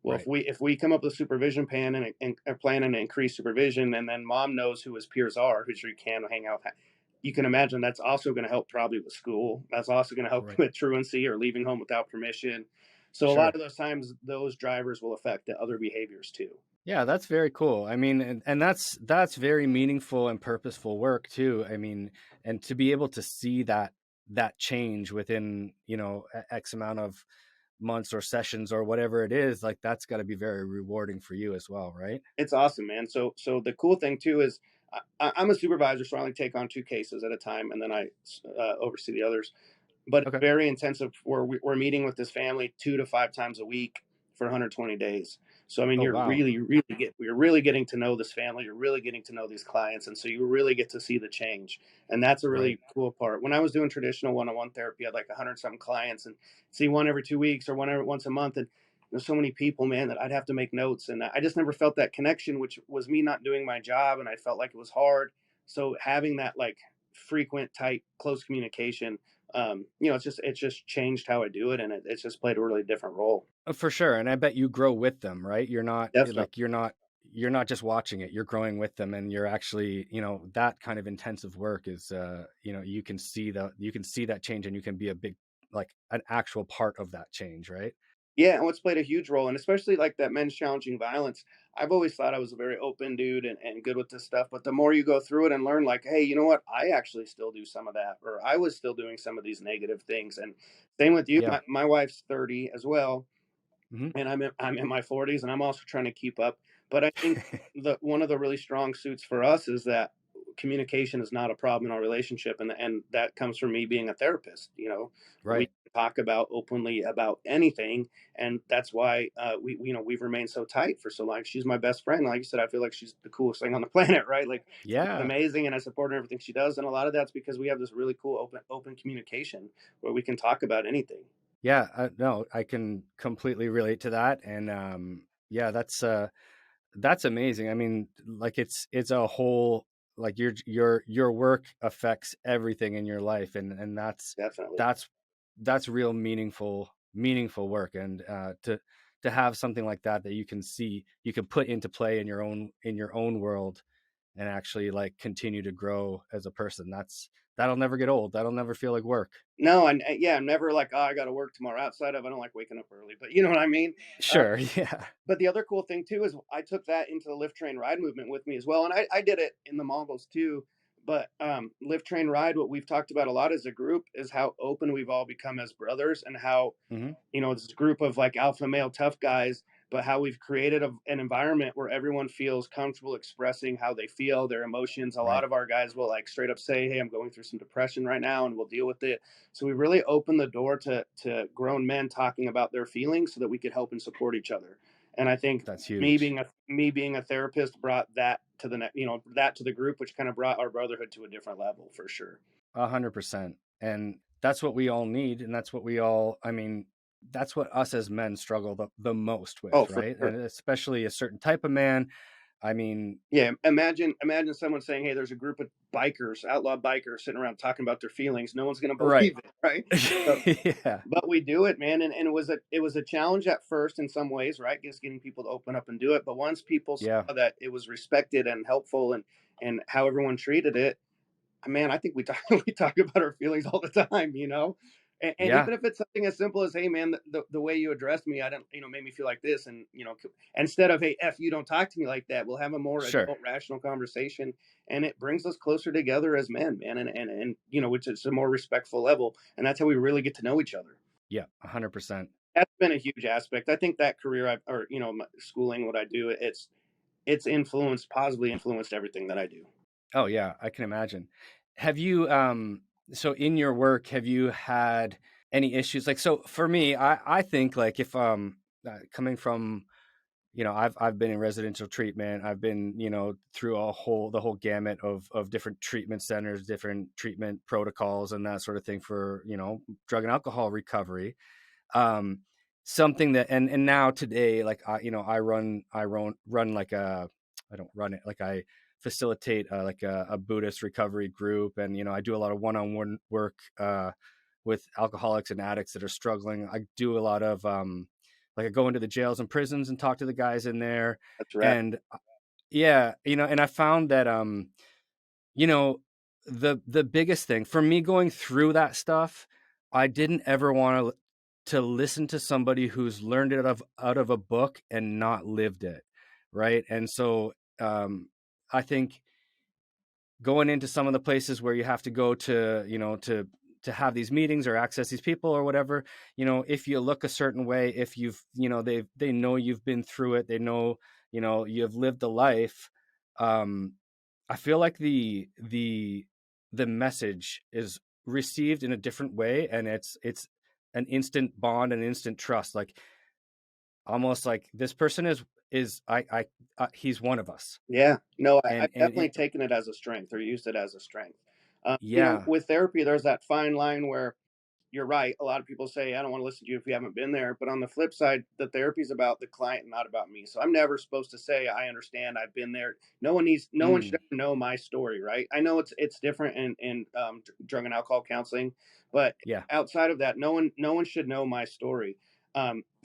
Well, Right. if we come up with a supervision plan and a plan and increase supervision, and then mom knows who his peers are, who she can hang out with, you can imagine that's also going to help probably with school. That's also going to help Right. with truancy or leaving home without permission. So a lot of those times, those drivers will affect the other behaviors too. Yeah, that's very cool. I mean, and that's very meaningful and purposeful work too. I mean, and to be able to see that change within, you know, X amount of months or sessions or whatever it is, like that's got to be very rewarding for you as well, right? It's awesome, man. So the cool thing too is I'm a supervisor, so I only take on 2 cases at a time, and then I oversee the others. But it's very intensive. We're meeting with this family 2 to 5 times a week for 120 days. So I mean, you're really getting to know this family. You're really getting to know these clients, and so you really get to see the change. And that's a really cool part. When I was doing traditional one-on-one therapy, I had like 100-something clients, and see one every 2 weeks or once a month, and there's so many people, man, that I'd have to make notes, and I just never felt that connection, which was me not doing my job, and I felt like it was hard. So having that like frequent, tight, close communication, you know, it's just changed how I do it, and it's just played a really different role. For sure. And I bet you grow with them, right? Definitely. You're not just watching it, you're growing with them, and you're actually, you know, that kind of intensive work is, you know, you can see that change, and you can be a big, like an actual part of that change, right? Yeah, and what's played a huge role, and especially like that men's challenging violence. I've always thought I was a very open dude and good with this stuff, but the more you go through it and learn, like, hey, you know what? I actually still do some of that, or I was still doing some of these negative things. And same with you. Yeah. My wife's 30 as well, Mm-hmm. and I'm in my 40s, and I'm also trying to keep up. But I think one of the really strong suits for us is that communication is not a problem in our relationship, and that comes from me being a therapist. You know, we talk about openly about anything, and that's why we you know, we've remained so tight for so long. She's my best friend. Like you said, I feel like she's the coolest thing on the planet, right? Like, she's amazing, and I support her in everything she does. And a lot of that's because we have this really cool open communication where we can talk about anything. Yeah, no, I can completely relate to that. And yeah, that's amazing. I mean, like it's a whole, like your work affects everything in your life, and Definitely. that's real meaningful work. And to have something like that you can see, you can put into play in your own world, and actually like continue to grow as a person. That'll never get old. That'll never feel like work. No, and yeah, I'm never like, oh, I got to work tomorrow. Outside of, I don't like waking up early, but you know what I mean. Sure. Yeah. But the other cool thing too is I took that into the lift train ride movement with me as well, and I did it in the Mongols too. But lift train ride, what we've talked about a lot as a group is how open we've all become as brothers, and how you know, this group of like alpha male tough guys, but how we've created an environment where everyone feels comfortable expressing how they feel, their emotions. A lot of our guys will like straight up say, hey, I'm going through some depression right now, and we'll deal with it. So we really opened the door to grown men talking about their feelings so that we could help and support each other. And I think that's huge. Me being a therapist brought that to the group, which kind of brought our brotherhood to a different level for sure. 100%. And that's what we all need. And that's what I mean, that's what us as men struggle the most with, right? Sure. And especially a certain type of man. I mean, yeah, imagine someone saying, hey, there's a group of bikers, outlaw bikers, sitting around talking about their feelings. No one's going to believe it, right? So, yeah. But we do it, man. And it was a challenge at first in some ways, right? Just getting people to open up and do it. But once people saw that it was respected and helpful, and how everyone treated it, man, I think we talk about our feelings all the time, you know. And even if it's something as simple as, hey, man, the way you addressed me, I don't, you know, made me feel like this. And, you know, instead of, hey, F, you don't talk to me like that, we'll have a more adult, rational conversation. And it brings us closer together as men, man. And you know, which is a more respectful level. And that's how we really get to know each other. Yeah, 100%. That's been a huge aspect. I think that career, you know, my schooling, what I do, it's positively influenced everything that I do. Oh, yeah, I can imagine. Have you, so in your work, have you had any issues? Like, so for me, I think like if, coming from I've been in residential treatment. I've been, through the whole gamut of different treatment centers, different treatment protocols and that sort of thing for, drug and alcohol recovery. Something that, and now today, like I run like I don't run it, like I facilitate like a Buddhist recovery group. And, I do a lot of one-on-one work with alcoholics and addicts that are struggling. I do a lot of, like I go into the jails and prisons and talk to the guys in there. That's right. And yeah, and I found that, you know, the biggest thing for me going through that stuff, I didn't ever want to listen to somebody who's learned it out of a book and not lived it, right? And so I think going into some of the places where you have to go to, to have these meetings or access these people or whatever, if you look a certain way, if you've, they know you've been through it, they know, you've lived a life. I feel like the message is received in a different way, and it's an instant bond, an instant trust, like almost like this person is he's one of us. Yeah, no, I've And definitely taken it as a strength or used it as a strength. yeah, With therapy, there's that fine line where you're right. A lot of people say, I don't want to listen to you if you haven't been there. But on the flip side, the therapy is about the client and not about me. So I'm never supposed to say, I understand, I've been there. No one should ever know my story, right? I know it's different in drug and alcohol counseling, but yeah, outside of that, no one should know my story.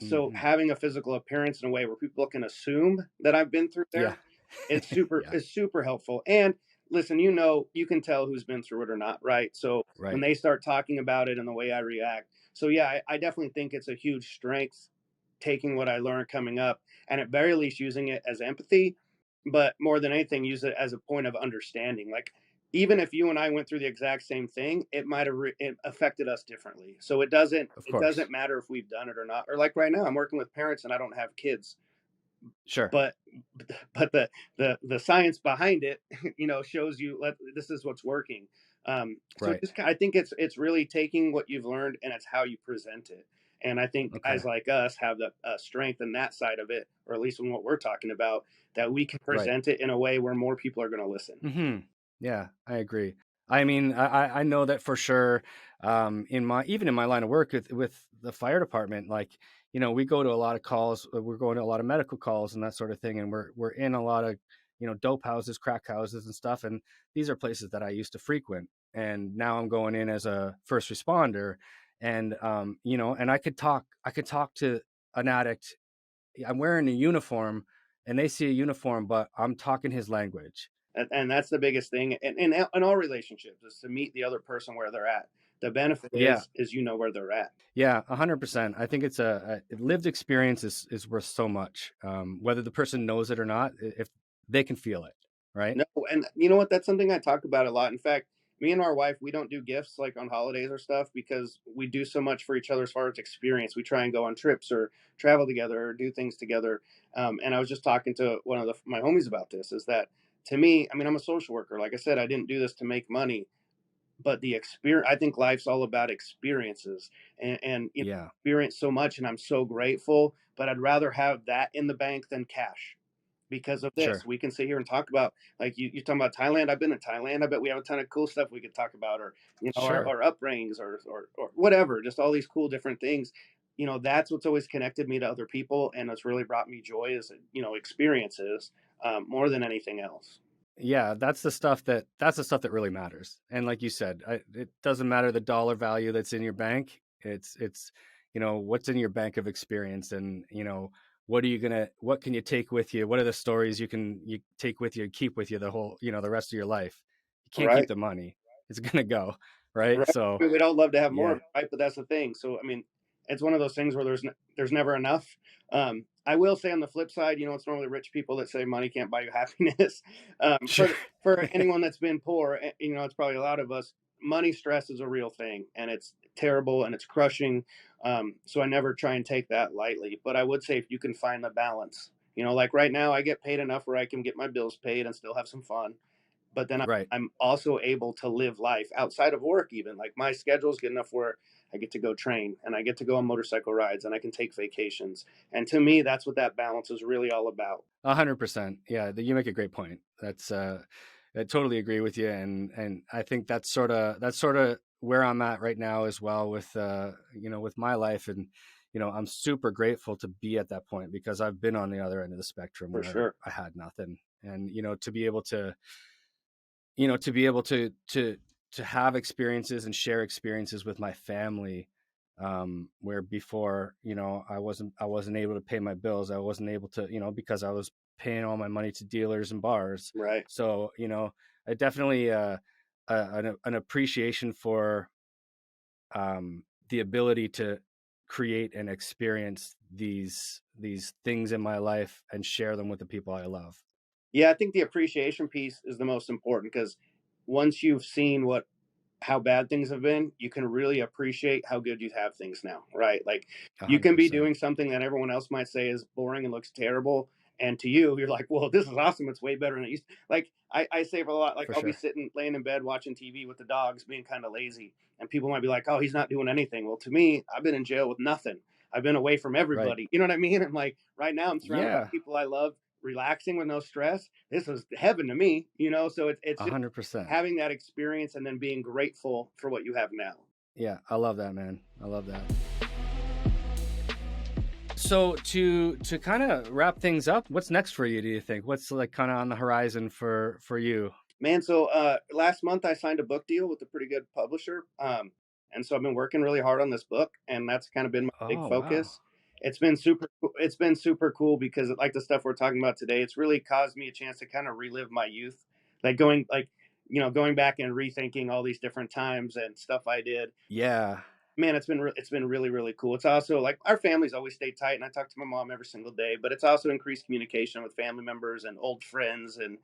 So hmm, having a physical appearance in a way where people can assume that I've been through yeah, there, it's super yeah, is super helpful. And listen, you can tell who's been through it or not, right? So when right, they start talking about it and the way I react. So yeah, I definitely think it's a huge strength taking what I learned coming up and at very least using it as empathy, but more than anything, use it as a point of understanding. Like even if you and I went through the exact same thing, it might have it affected us differently. So of it course, doesn't matter if we've done it or not. Or like right now, I'm working with parents and I don't have kids, sure, but the science behind it shows you this is what's working. So right, I think it's really taking what you've learned and it's how you present it. And I think okay, guys like us have the strength in that side of it, or at least in what we're talking about, that we can right. present it in a way where more people are going to listen. Hmm. Yeah, I agree. I mean, I know that for sure. Even in my line of work with the fire department, like, we go to a lot of calls. We're going to a lot of medical calls and that sort of thing, and we're in a lot of, dope houses, crack houses, and stuff. And these are places that I used to frequent, and now I'm going in as a first responder, and and I could talk to an addict. I'm wearing a uniform, and they see a uniform, but I'm talking his language. And that's the biggest thing in all relationships, is to meet the other person where they're at. The benefit Yeah. is where they're at. Yeah, 100%. I think it's a lived experience is worth so much, whether the person knows it or not, if they can feel it, right? No, and you know what? That's something I talk about a lot. In fact, me and our wife, we don't do gifts like on holidays or stuff because we do so much for each other as far as experience. We try and go on trips or travel together or do things together. And I was just talking to one of my homies about this. Is that to me? I mean, I'm a social worker. Like I said, I didn't do this to make money, but the experience. I think life's all about experiences, and Yeah, experience so much, and I'm so grateful. But I'd rather have that in the bank than cash because of this. sure, We can sit here and talk about, like you're talking about Thailand. I've been in Thailand. I bet we have a ton of cool stuff we could talk about, or sure. our upbringings, or whatever. Just all these cool different things. That's what's always connected me to other people, and it's really brought me joy is experiences more than anything else. Yeah, that's the stuff that really matters. And like you said, it doesn't matter the dollar value that's in your bank. It's what's in your bank of experience, and what can you take with you? What are the stories you take with you and keep with you the whole, the rest of your life? You can't keep Right. the money. It's gonna go, right? Right. So, I mean, we'd all love to have more yeah, of it, right? But that's the thing. So, I mean, it's one of those things where there's never enough. I will say on the flip side, it's normally rich people that say money can't buy you happiness. sure. For anyone that's been poor, it's probably a lot of us. Money stress is a real thing, and it's terrible and it's crushing. So I never try and take that lightly. But I would say if you can find the balance, like right now, I get paid enough where I can get my bills paid and still have some fun, but then Right. I'm also able to live life outside of work. Even like my schedule's good enough where I get to go train, and I get to go on motorcycle rides, and I can take vacations. And to me, that's what that balance is really all about. 100%. Yeah, you make a great point. That's I totally agree with you, and I think that's sort of where I'm at right now as well with with my life. And I'm super grateful to be at that point, because I've been on the other end of the spectrum For where sure. I had nothing. And to be able to have experiences and share experiences with my family, where before I wasn't able to pay my bills. I wasn't able to, because I was paying all my money to dealers and bars. Right. So I definitely an appreciation for the ability to create and experience these things in my life and share them with the people I love. Yeah, I think the appreciation piece is the most important, because once you've seen how bad things have been, you can really appreciate how good you have things now, right? Like, you can be 100%. doing something that everyone else might say is boring and looks terrible, and to you, you're like, well, this is awesome. It's way better than it used. Like, I say for a lot, like, For I'll be sure. laying in bed watching TV with the dogs, being kind of lazy, and people might be like, oh, he's not doing anything. Well, to me, I've been in jail with nothing. I've been away from Right. everybody. You know what I mean? I'm like, right now, I'm surrounded by Yeah. people I love, relaxing with no stress. This is heaven to me, so it's just 100%. having that experience and then being grateful for what you have now. Yeah, I love that, man. I love that. So to kind of wrap things up, what's next for you, do you think? What's like kind of on the horizon for you? Man, so last month I signed a book deal with a pretty good publisher. And so I've been working really hard on this book, and that's kind of been my big Oh, wow. focus. It's been super cool because, like the stuff we're talking about today, it's really caused me a chance to kind of relive my youth, going back and rethinking all these different times and stuff I did. Yeah. Man, it's been really, really cool. It's also like our family's always stayed tight, and I talk to my mom every single day. But it's also increased communication with family members and old friends, and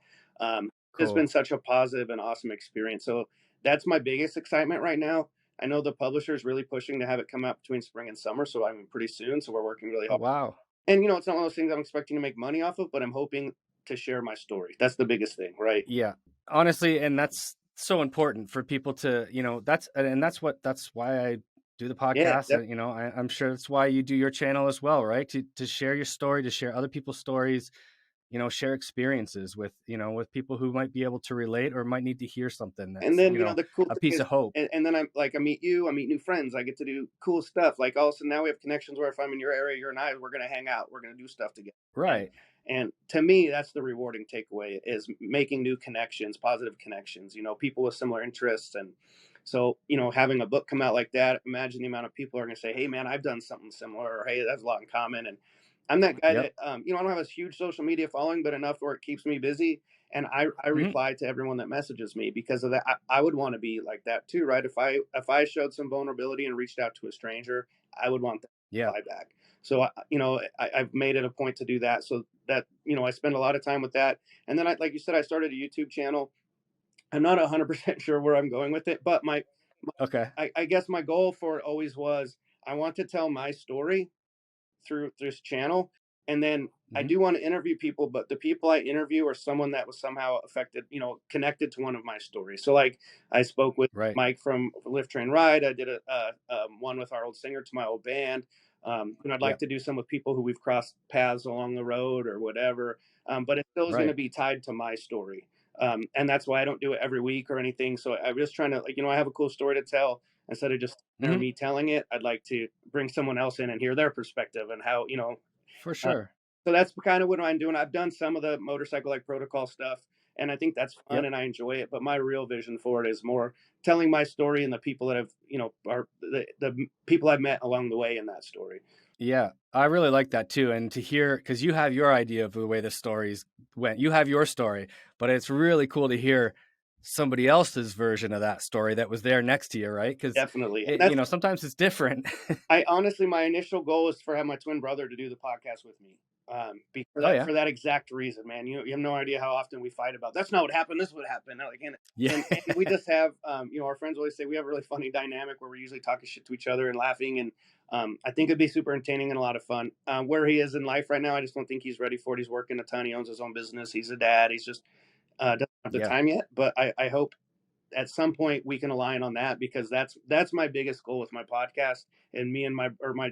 it's been Cool. such a positive and awesome experience. So that's my biggest excitement right now. I know the publisher is really pushing to have it come out between spring and summer, so I mean pretty soon. So we're working really Oh, hard, wow. and it's not one of those things I'm expecting to make money off of, but I'm hoping to share my story. That's the biggest thing, right? Yeah. Honestly, and that's so important for people to, that's why I do the Yeah, podcast. And, I'm sure that's why you do your channel as well, right? To share your story, to share other people's stories, share experiences with people who might be able to relate or might need to hear something and that's, then the cool a thing piece is, of hope. and then I meet you, I meet new friends, I get to do cool stuff. Like, all of a sudden now we have connections where if I'm in your area, you're and I, we're gonna hang out, we're gonna do stuff together. And Right. and to me, that's the rewarding takeaway, is making new connections, positive connections. People with similar interests, and so having a book come out like that, imagine the amount of people are gonna say, "Hey, man, I've done something similar," or "Hey, that's a lot in common." And I'm that guy Yep. that I don't have a huge social media following, but enough where it keeps me busy. And I Hmm. reply to everyone that messages me because of that. I would want to be like that too, right? If I showed some vulnerability and reached out to a stranger, I would want that Yeah. reply back. So I've made it a point to do that, so that I spend a lot of time with that. And then like you said, I started a YouTube channel. I'm not 100% sure where I'm going with it, but Okay. I guess my goal for it always was, I want to tell my story through this channel. And then I Hmm. do want to interview people, but the people I interview are someone that was somehow affected, connected to one of my stories. So, like, I spoke with Right. Mike from Lift Train Ride. I did one with our old singer to my old band. I'd like Yep. to do some with people who we've crossed paths along the road or whatever. But it still is going to Right. be tied to my story. And that's why I don't do it every week or anything. So I'm just trying to, I have a cool story to tell. Instead of just Hmm. me telling it, I'd like to bring someone else in and hear their perspective and how, For uh, sure. so that's kind of what I'm doing. I've done some of the motorcycle like protocol stuff, and I think that's fun Yep. and I enjoy it. But my real vision for it is more telling my story and the people that have, are the people I've met along the way in that story. Yeah, I really like that too. And to hear, because you have your idea of the way the stories went, you have your story, but it's really cool to hear somebody else's version of that story that was there next to you, right? Because Definitely. And that's, sometimes it's different. I honestly, my initial goal is for have my twin brother to do the podcast with me. For Oh that yeah, for that exact reason, man. You have no idea how often we fight about that's not what happened. This is what happened. Like, yeah, and we just have, our friends always say we have a really funny dynamic where we're usually talking shit to each other and laughing. And I think it'd be super entertaining and a lot of fun. Where he is in life right now, I just don't think he's ready for it. He's working a ton. He owns his own business. He's a dad. He's just doesn't have the yeah, time yet. But I hope at some point we can align on that, because that's my biggest goal with my podcast, and me and my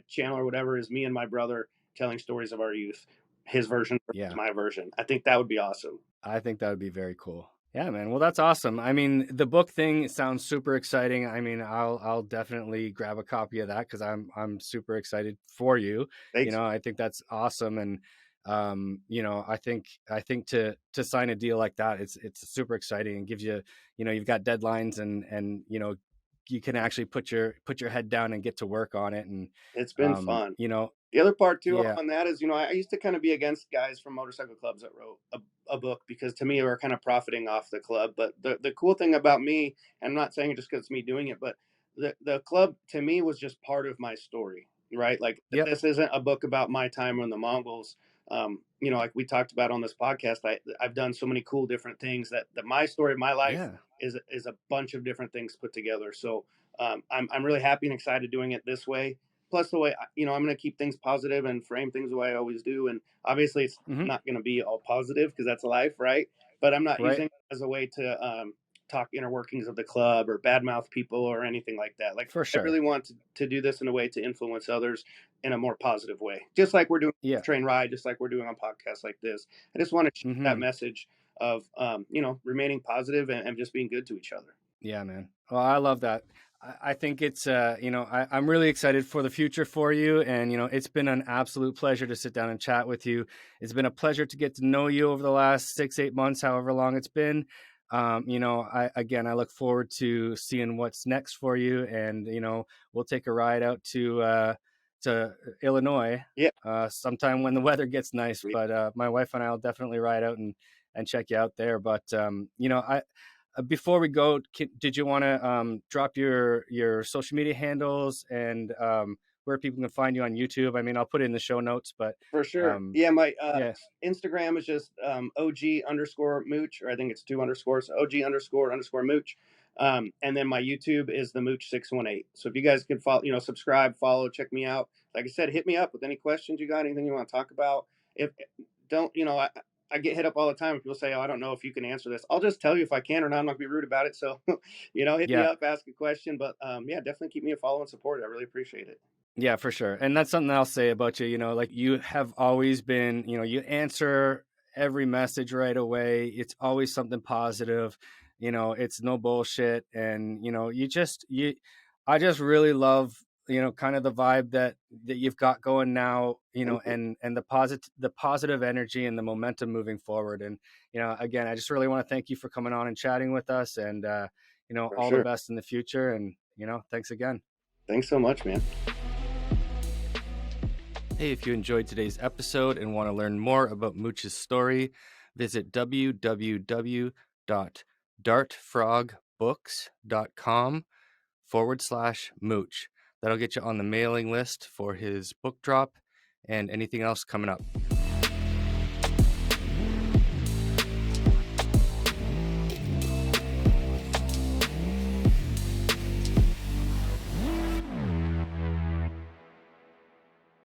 channel or whatever, is me and my brother telling stories of our youth, his version versus my version. I think that would be awesome. I think that would be very cool. Yeah, man. Well, that's awesome. I mean, the book thing sounds super exciting. I mean, I'll definitely grab a copy of that, because I'm super excited for you. Thanks. You know, I think that's awesome. And you know, I think to sign a deal like that, it's super exciting, and gives you, you know, you've got deadlines, and you know, you can actually put your head down and get to work on it. And it's been fun. You know, the other part too on that is, you know, I used to kind of be against guys from motorcycle clubs that wrote a book, because to me they were kind of profiting off the club. But the cool thing about me, I'm not saying it just because it's me doing it, but the club to me was just part of my story, right? Like this isn't a book about my time on the Mongols. You know, like we talked about on this podcast, I've done so many cool different things that my story of my life is a bunch of different things put together. So I'm really happy and excited doing it this way. Plus the way, you know, I'm going to keep things positive and frame things the way I always do. And obviously it's not going to be all positive, because that's life, right? But I'm not using it as a way to talk inner workings of the club or badmouth people or anything like that. Like, for sure, I really want to do this in a way to influence others in a more positive way. Just like we're doing Train Ride, just like we're doing on podcasts like this. I just want to share that message of, you know, remaining positive and just being good to each other. Yeah, man. Well, I love that. I think it's, you know, I'm really excited for the future for you. And, you know, it's been an absolute pleasure to sit down and chat with you. It's been a pleasure to get to know you over the last 6-8 months, however long it's been. You know, I look forward to seeing what's next for you. And, you know, we'll take a ride out to Illinois sometime when the weather gets nice. But my wife and I will definitely ride out and check you out there. But, you know, before we go, did you want to drop your social media handles and where people can find you on YouTube? I mean, I'll put it in the show notes, but for sure. My Instagram is just OG_Mooch, or I think it's 2 underscores, OG__Mooch. And then my YouTube is the Mooch 618. So if you guys can follow, you know, subscribe, follow, check me out. Like I said, hit me up with any questions you got, anything you want to talk about. You know, I get hit up all the time. People say, "Oh, I don't know if you can answer this." I'll just tell you if I can or not. I'm not gonna be rude about it. So, you know, hit me up, ask a question. But definitely keep me a follow and support. I really appreciate it. Yeah, for sure. And that's something I'll say about you. You know, like, you have always been, you know, you answer every message right away. It's always something positive. You know, it's no bullshit. And, you know, I just really love, you know, kind of the vibe that you've got going now, you know, and the positive energy and the momentum moving forward. And, you know, again, I just really want to thank you for coming on and chatting with us, and, you know, all the best in the future. And, you know, thanks again. Thanks so much, man. Hey, if you enjoyed today's episode and want to learn more about Mooch's story, visit www.dartfrogbooks.com/Mooch. That'll get you on the mailing list for his book drop and anything else coming up.